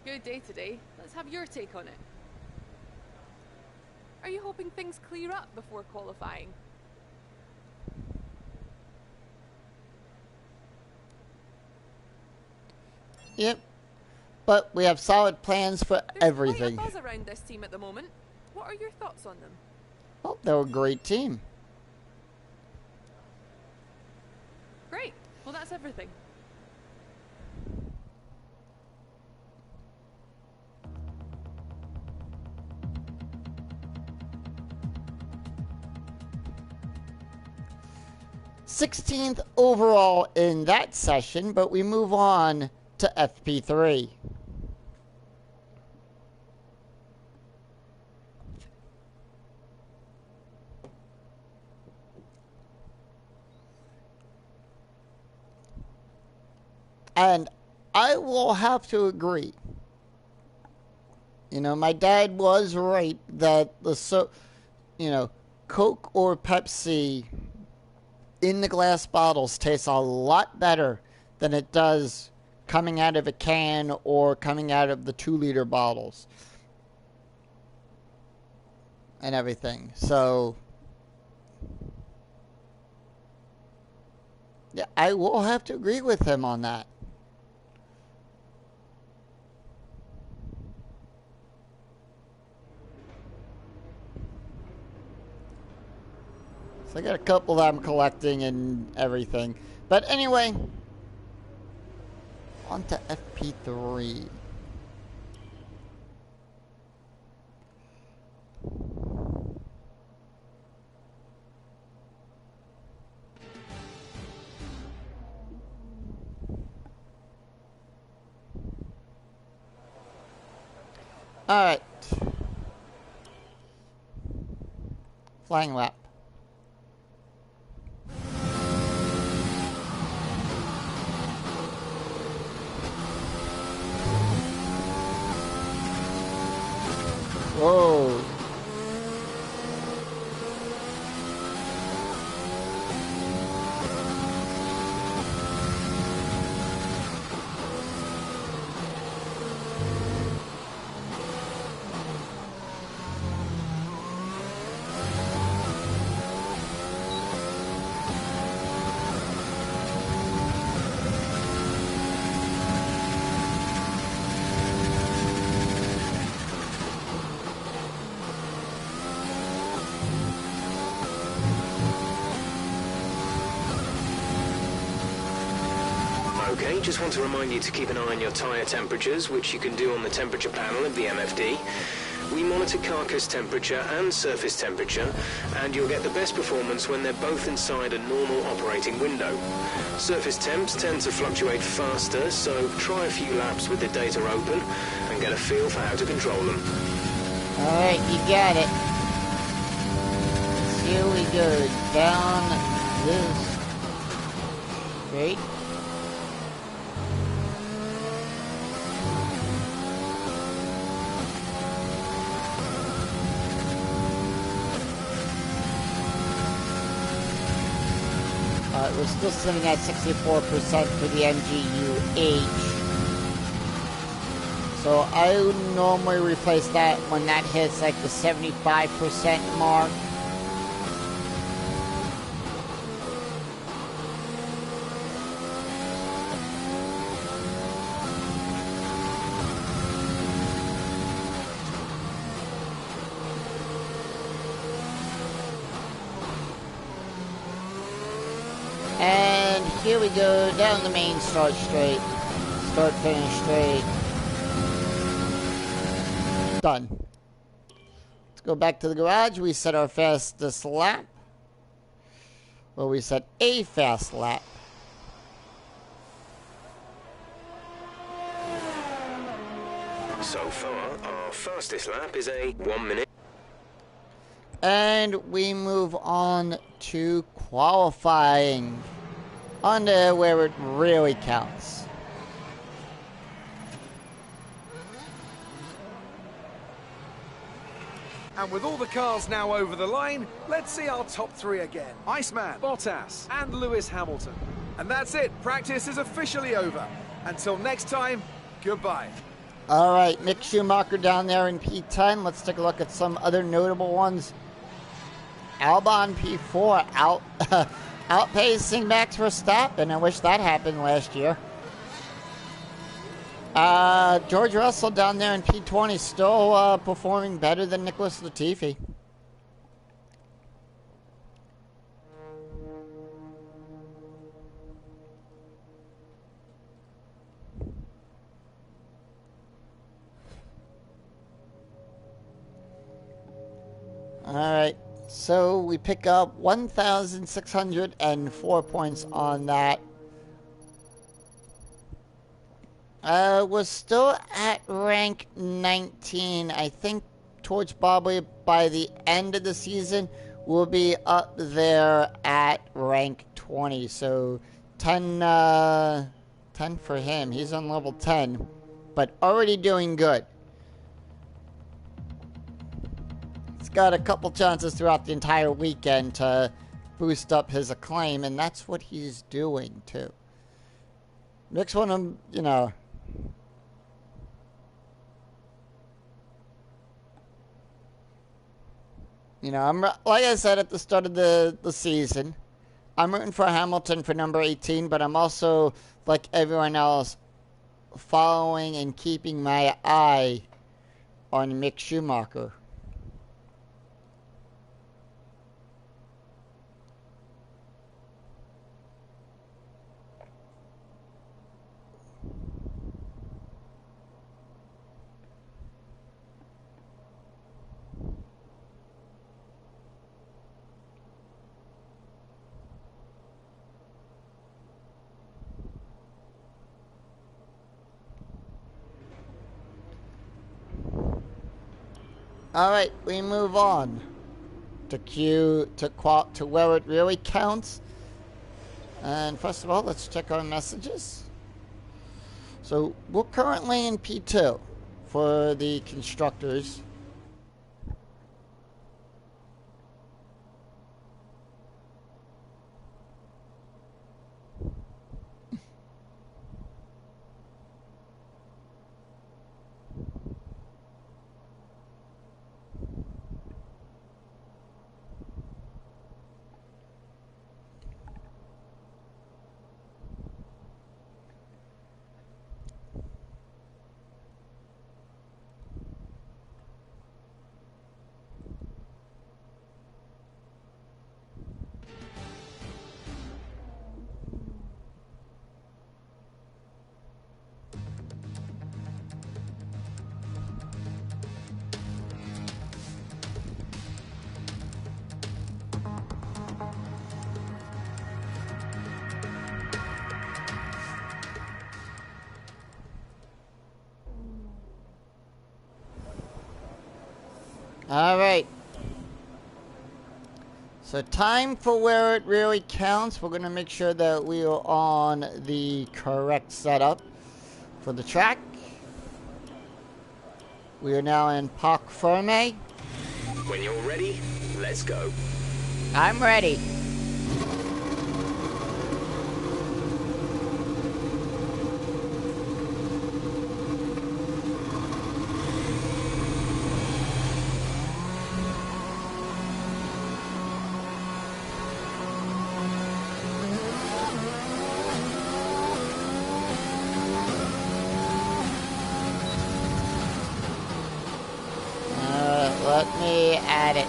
D: Good day today. Let's have your take on it. Are you hoping things clear up before qualifying?
A: Yep. But we have solid plans for everything.
D: There's quite a buzz around this team at the moment. What are your thoughts on them?
A: Well, they're a great team.
D: Great. Well, that's everything.
A: Sixteenth overall in that session, but we move on to FP3. And I will have to agree. You know, my dad was right that Coke or Pepsi in the glass bottles tastes a lot better than it does coming out of a can or coming out of the 2-liter bottles and everything. So yeah, I will have to agree with him on that. So I got a couple that I'm collecting and everything. But anyway, on to FP3. Alright. Flying lap. Whoa.
B: Okay, just want to remind you to keep an eye on your tyre temperatures, which you can do on the temperature panel of the MFD. We monitor carcass temperature and surface temperature, and you'll get the best performance when they're both inside a normal operating window. Surface temps tend to fluctuate faster, so try a few laps with the data open and get a feel for how to control them.
A: Alright, you got it. Here we go, down this straight. We're still sitting at 64% for the MGU-H. So I would normally replace that when that hits like the 75% mark. we go down the main start straight. Start, finish straight. Done. Let's go back to the garage. We set our fastest lap. Well, we set a fast lap.
B: So far, our fastest lap is a 1 minute.
A: And we move on to qualifying. On to where it really counts.
C: And with all the cars now over the line, let's see our top three again. Iceman, Bottas, and Lewis Hamilton. And that's it. Practice is officially over. Until next time, goodbye.
A: All right, Mick Schumacher down there in P10. Let's take a look at some other notable ones. Albon P4 outpacing Max Verstappen. I wish that happened last year. George Russell down there in P20 still performing better than Nicholas Latifi. Alright, so we pick up 1,604 points on that. We're still at rank 19. I think towards probably by the end of the season, we'll be up there at rank 20. So 10 for him. He's on level 10, but already doing good. He's got a couple chances throughout the entire weekend to boost up his acclaim, and that's what he's doing too. Next one, I'm like I said at the start of the season, I'm rooting for Hamilton for number 18, but I'm also, like everyone else, following and keeping my eye on Mick Schumacher. All right, we move on to where it really counts. And first of all, let's check our messages. So we're currently in P2 for the constructors. All right. So time for where it really counts. We're going to make sure that we are on the correct setup for the track. We are now in Parc Ferme.
B: When you're ready, let's go.
A: I'm ready. Let me add it.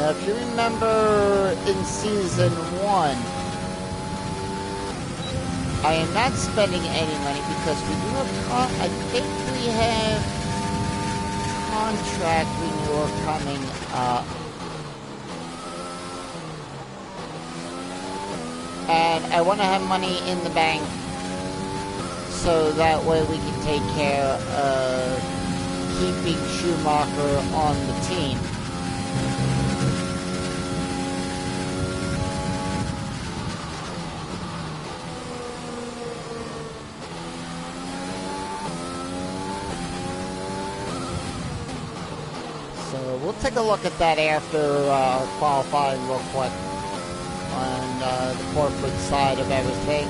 A: Now, if you remember in Season 1, I am not spending any money because we do have, I think we have contract renewal coming up. And I want to have money in the bank so that way we can take care of keeping Schumacher on the team. So we'll take a look at that after qualifying real quick on the corporate side of everything.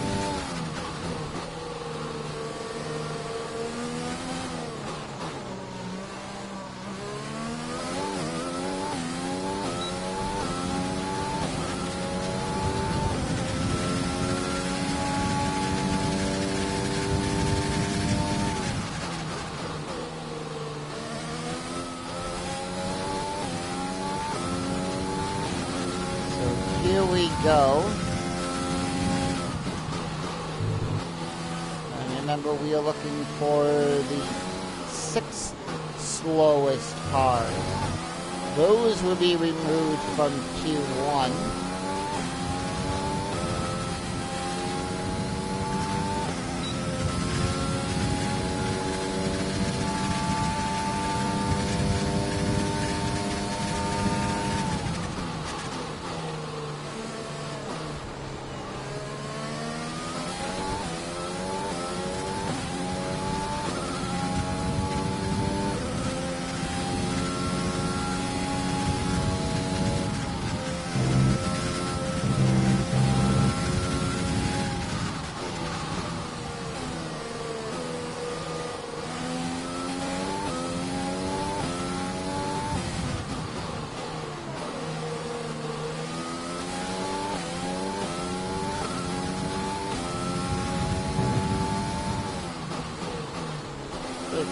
A: Here we go. And remember, we are looking for the 6 slowest cars. Those will be removed from Q1.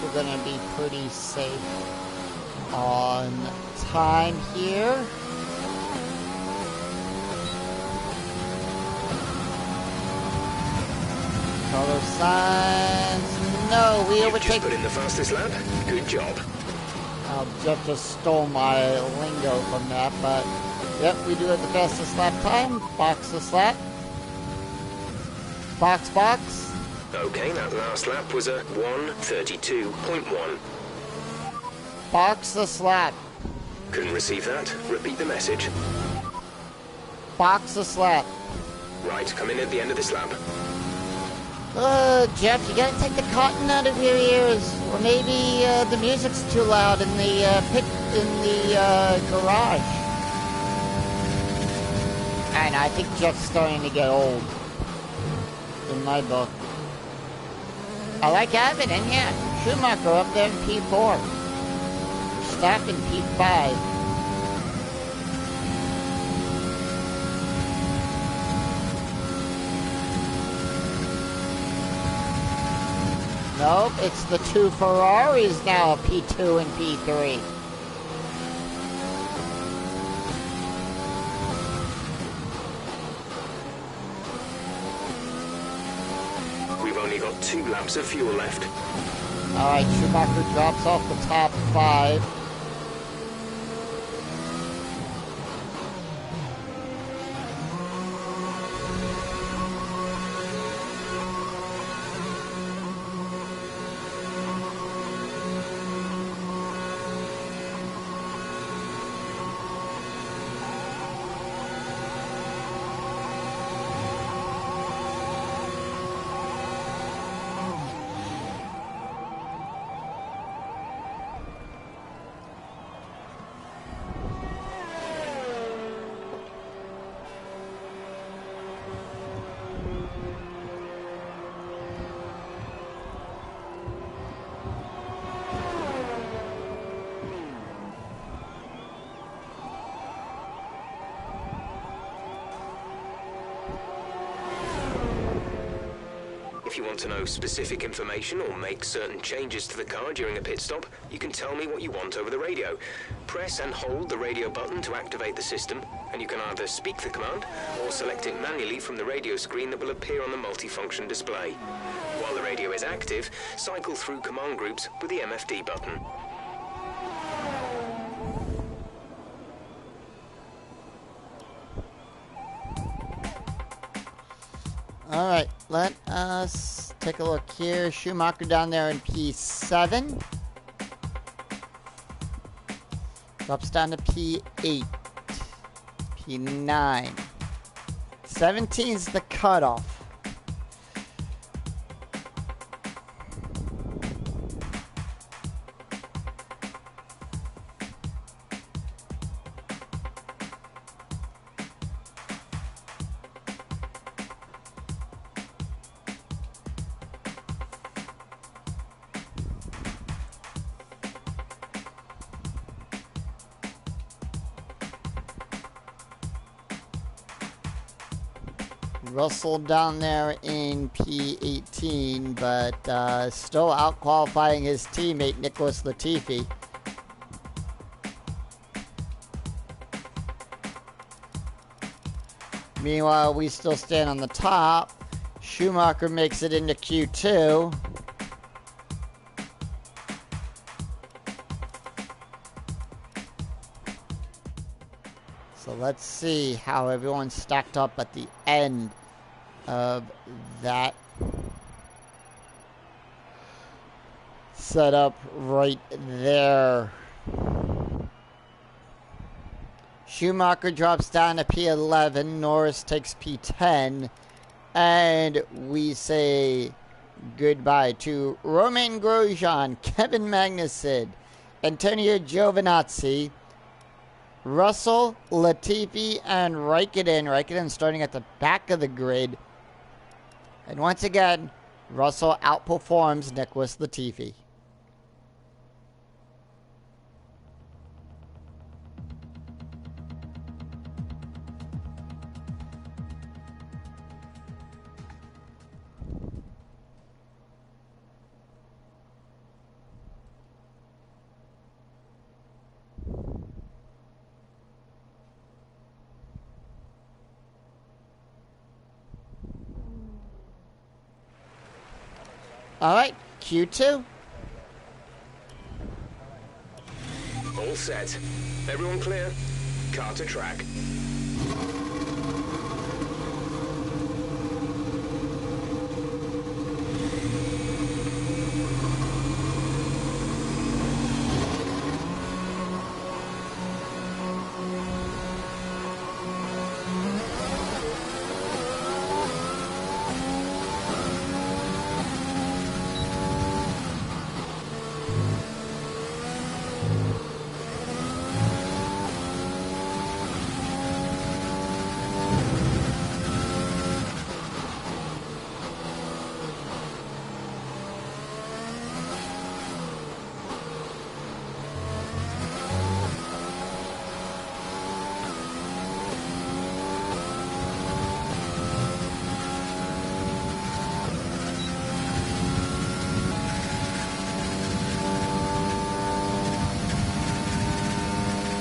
A: We're going to be pretty safe on time here. Color signs. No, we overtake.
B: Just put in the fastest lap. Good job.
A: Jeff just stole my lingo from that, but yep, we do have the fastest lap time. Box this lap. Box.
B: Okay, that last lap was a 1:32.1.
A: Box this lap.
B: Couldn't receive that. Repeat the message.
A: Box this lap.
B: Right, come in at the end of this lap.
A: Jeff, you gotta take the cotton out of your ears. Or maybe the music's too loud in the garage. And I think Jeff's starting to get old. In my book. I like having it, yeah. Schumacher up there in P4. Verstappen P5. Nope, it's the 2 Ferraris now, P2 and P3.
B: We've only got 2 laps of fuel left.
A: Alright, Schumacher drops off the top 5.
B: If you want to know specific information or make certain changes to the car during a pit stop, you can tell me what you want over the radio. Press and hold the radio button to activate the system, and you can either speak the command or select it manually from the radio screen that will appear on the multifunction display. While the radio is active, cycle through command groups with the MFD button.
A: Alright, let us take a look here. Schumacher down there in P7. Drops down to P8. P9. 17's the cutoff. Russell down there in P18, but still out-qualifying his teammate, Nicholas Latifi. Meanwhile, we still stand on the top. Schumacher makes it into Q2. So let's see how everyone's stacked up at the end of that setup right there. Schumacher drops down to P11, Norris takes P10, and we say goodbye to Romain Grosjean, Kevin Magnussen, Antonio Giovinazzi, Russell, Latifi, and Raikkonen. Raikkonen starting at the back of the grid. And once again, Russell outperforms Nicholas Latifi. Alright, Q2.
B: All set. Everyone clear? Car to track.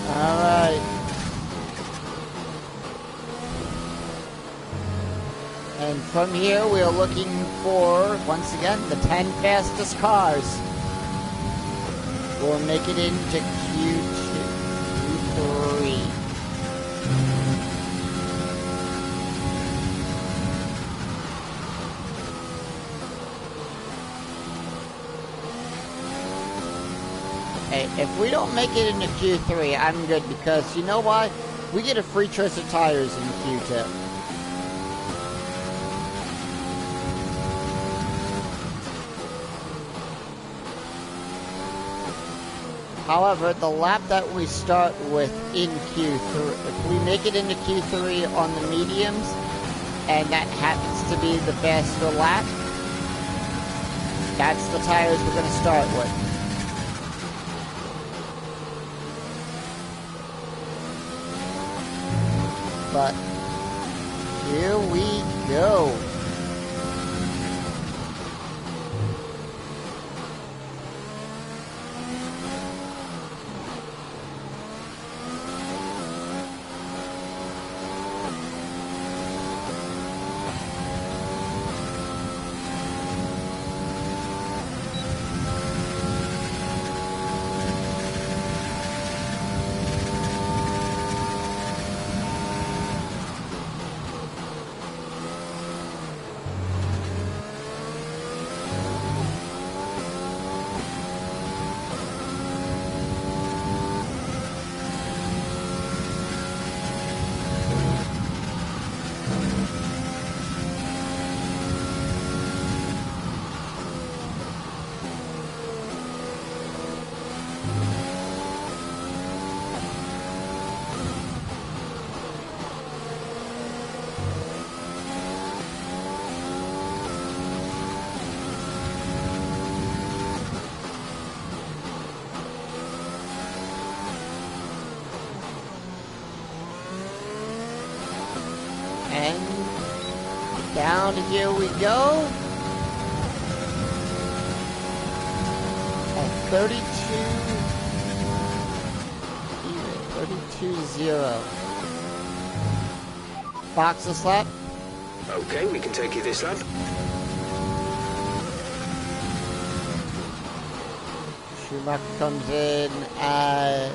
A: Alright. And from here, we are looking for, once again, the 10 fastest cars. We'll make it into Q3. Hey, if we don't make it into Q3, I'm good, because you know why? We get a free choice of tires in Q2. However, the lap that we start with in Q3, if we make it into Q3 on the mediums, and that happens to be the faster lap, that's the tires we're going to start with. But here we go. Down here we go. At 32-0. Box a slap.
B: Okay, we can take you this lap.
A: Schumacher comes in at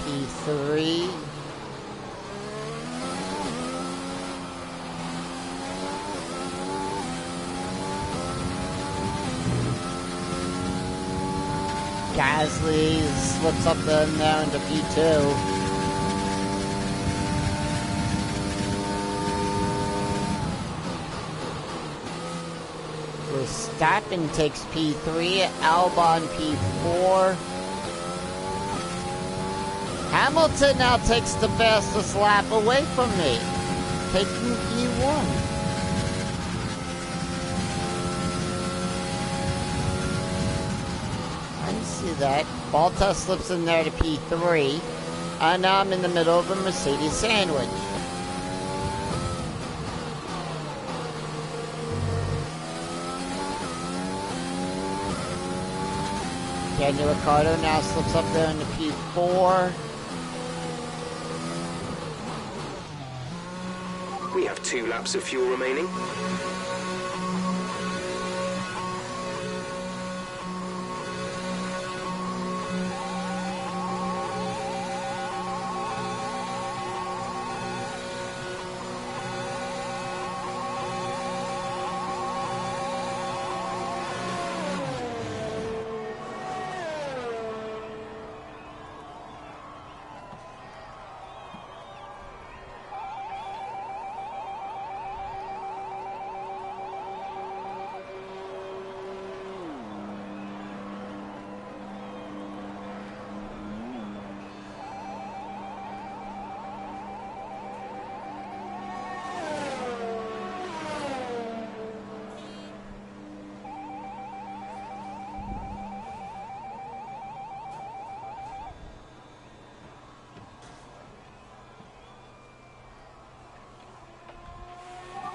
A: P3. Gasly slips up and down to P2. Verstappen takes P3, Albon P4. Hamilton now takes the fastest lap away from me, taking P1. See that. Bottas slips in there to P3. And now I'm in the middle of a Mercedes sandwich. Daniel Ricciardo now slips up there into P4.
B: We have 2 laps of fuel remaining.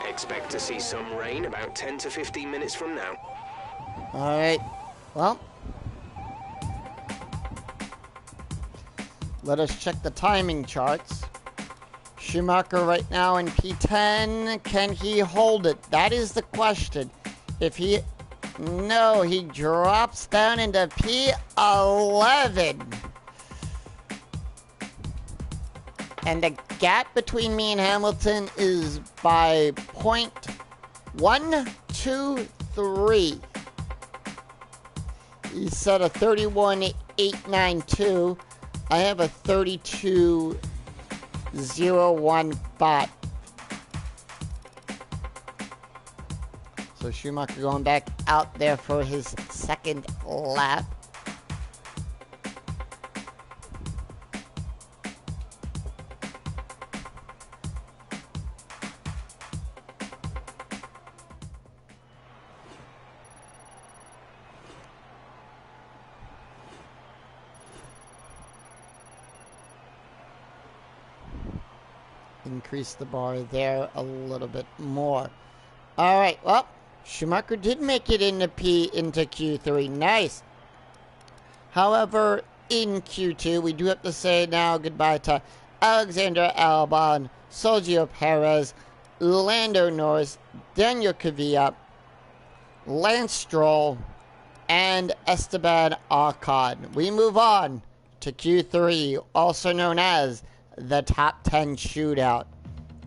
B: Expect to see some rain about 10 to 15 minutes from now.
A: Alright, well, let us check the timing charts. Schumacher right now in P10, can he hold it? That is the question. No, he drops down into P11. And the gap between me and Hamilton is by 0.123. He set a 31.892. I have a 32.015. So Schumacher going back out there for his second lap. Increase the bar there a little bit more. All right, well, Schumacher did make it into Q3. Nice. However, in Q2, we do have to say now goodbye to Alexander Albon, Sergio Perez, Lando Norris, Daniel Kvyat, Lance Stroll, and Esteban Ocon. We move on to Q3, also known as the top 10 shootout.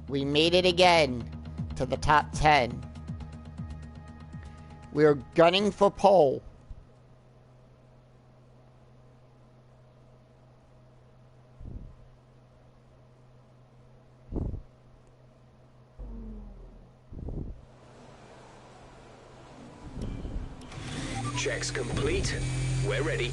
A: We made it again to the top 10. We're gunning for pole.
B: Checks complete. We're ready.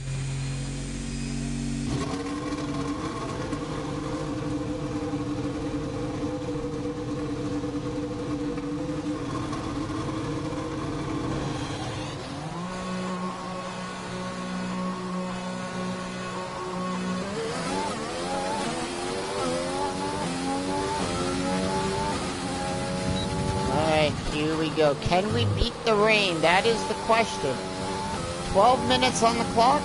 A: go. Can we beat the rain? That is the question. 12 minutes on the clock?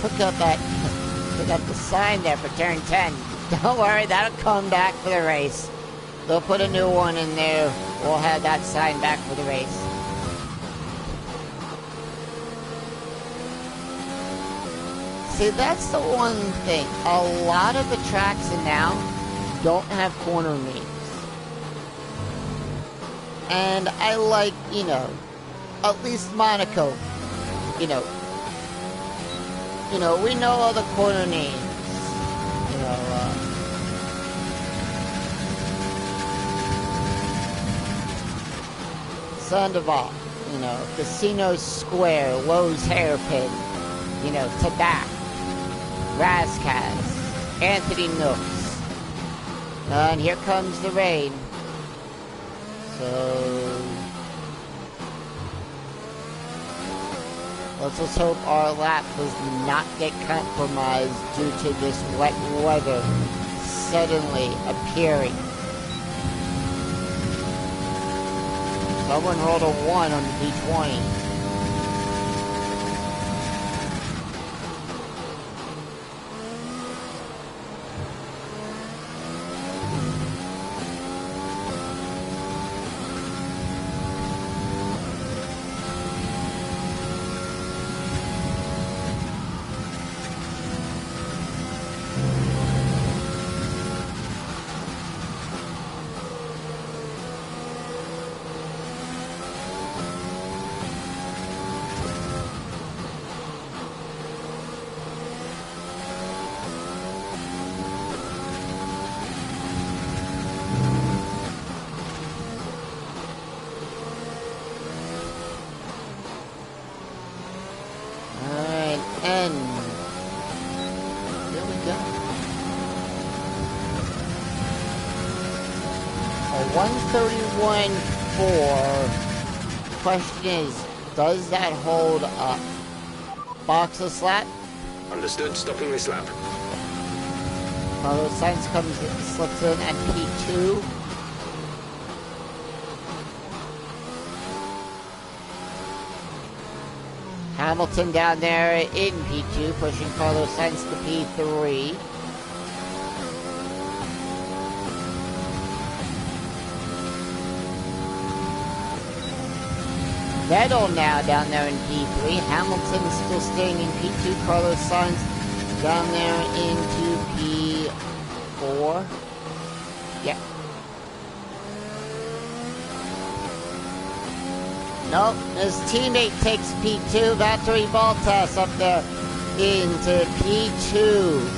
A: Took up the sign there for turn 10. Don't worry, that'll come back for the race. They'll put a new one in there. We'll have that sign back for the race. See, that's the one thing. A lot of the tracks now don't have corner names. And I like, at least Monaco, we know all the corner names. Sandoval, Casino Square, Lowe's Hairpin, Tabac, Razkaz, Anthony Nooks. And here comes the rain. So let's just hope our lap does not get compromised due to this wet weather suddenly appearing. Someone rolled a 1 on the D20. Question is, does that hold up? Box of slap?
B: Understood, stopping this lap.
A: Sainz slips in at P2. Hamilton down there in P2, pushing Carlos Sainz to P3. Vettel now down there in P3. Hamilton still staying in P2. Carlos Sainz down there into P4. Yeah. Nope, his teammate takes P2. Valtteri Bottas up there into P2.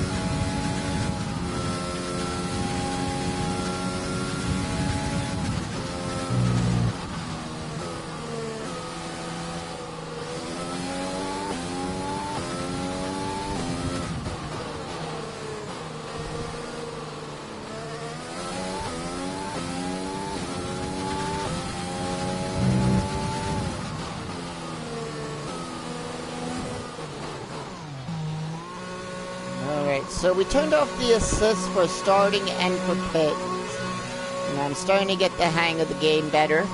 A: So we turned off the assist for starting and for pits. And I'm starting to get the hang of the game better.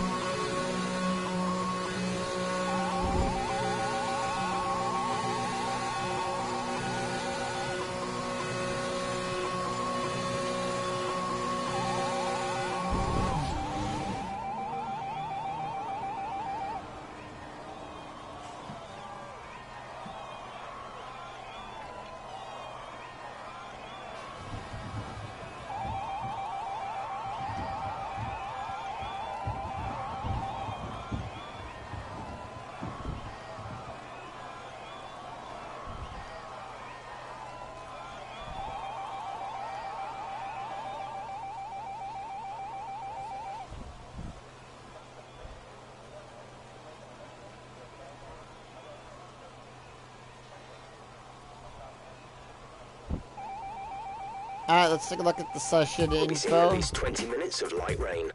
A: Alright, let's take a look at the session
B: We'll be seeing at
A: info.
B: least 20 minutes of light rain.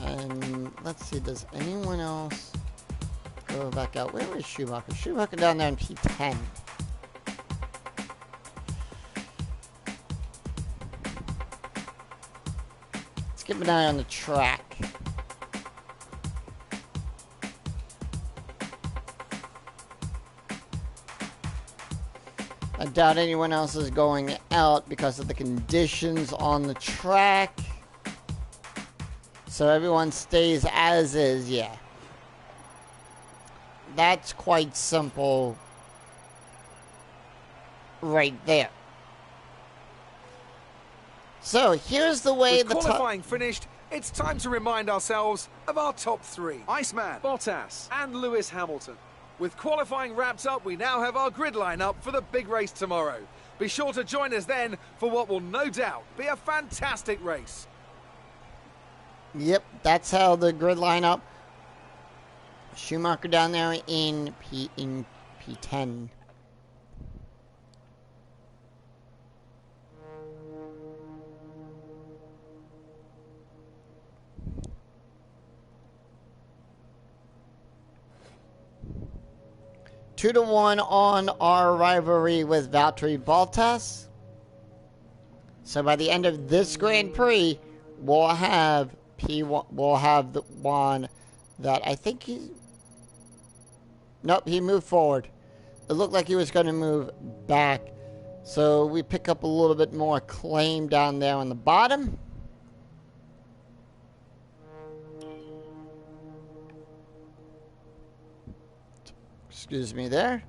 A: And let's see, does anyone else go back out? Where is Schumacher? Schumacher down there in P10. Let's keep an eye on the track. I doubt anyone else is going out because of the conditions on the track. So everyone stays as is, yeah. That's quite simple right there. So here's the way
C: With
A: the
C: qualifying finished, it's time to remind ourselves of our top three. Iceman, Bottas, and Lewis Hamilton. With qualifying wrapped up, we now have our grid lineup for the big race tomorrow. Be sure to join us then for what will no doubt be a fantastic race.
A: Yep, that's how the grid lineup. Schumacher down there in P10. Two to 1 on our rivalry with Valtteri Bottas. So by the end of this Grand Prix, we'll have P1. We'll have the one that I think he. Nope, he moved forward. It looked like he was going to move back. So we pick up a little bit more claim down there on the bottom. Excuse me there.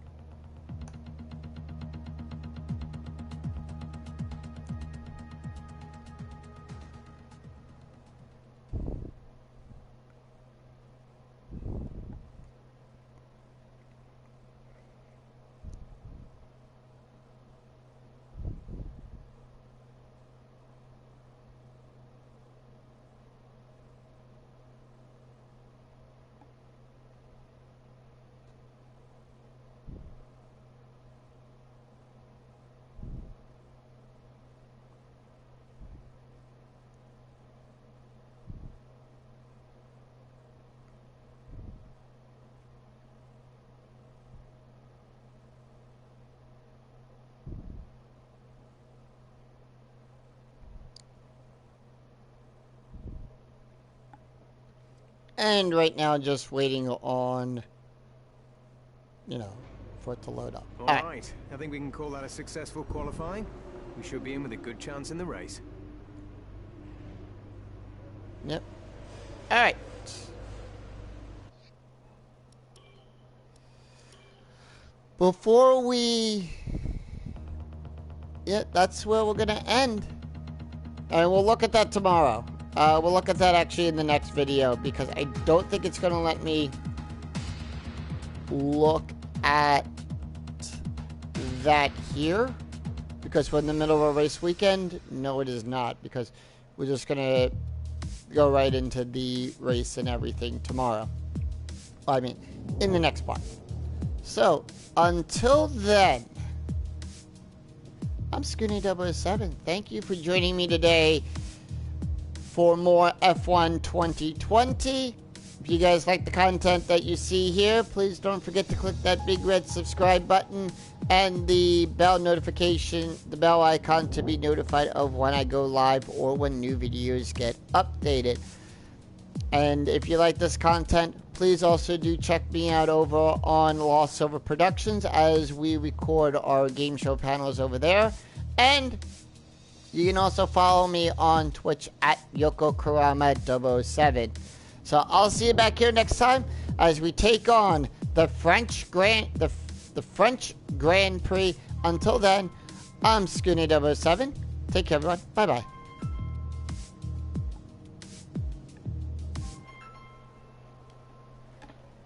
A: And right now, just waiting on, for it to load up.
E: All right. I think we can call that a successful qualifying. We should be in with a good chance in the race.
A: Yep. All right. Before we... Yeah, that's where we're going to end. And we'll look at that tomorrow. We'll look at that actually in the next video, because I don't think it's going to let me look at that here, because we're in the middle of a race weekend. No, it is not, because we're just going to go right into the race and everything tomorrow. I mean, in the next part. So, until then, I'm Scooney007. Thank you for joining me today for more F1 2020. If you guys like the content that you see here, please don't forget to click that big red subscribe button and the bell notification, the bell icon, to be notified of when I go live or when new videos get updated. And if you like this content, please also do check me out over on Lost Silver Productions, as we record our game show panels over there. And you can also follow me on Twitch at YokoKarama007. So I'll see you back here next time as we take on the French Grand Prix. Until then, I'm Scooney007. Take care, everyone. Bye-bye.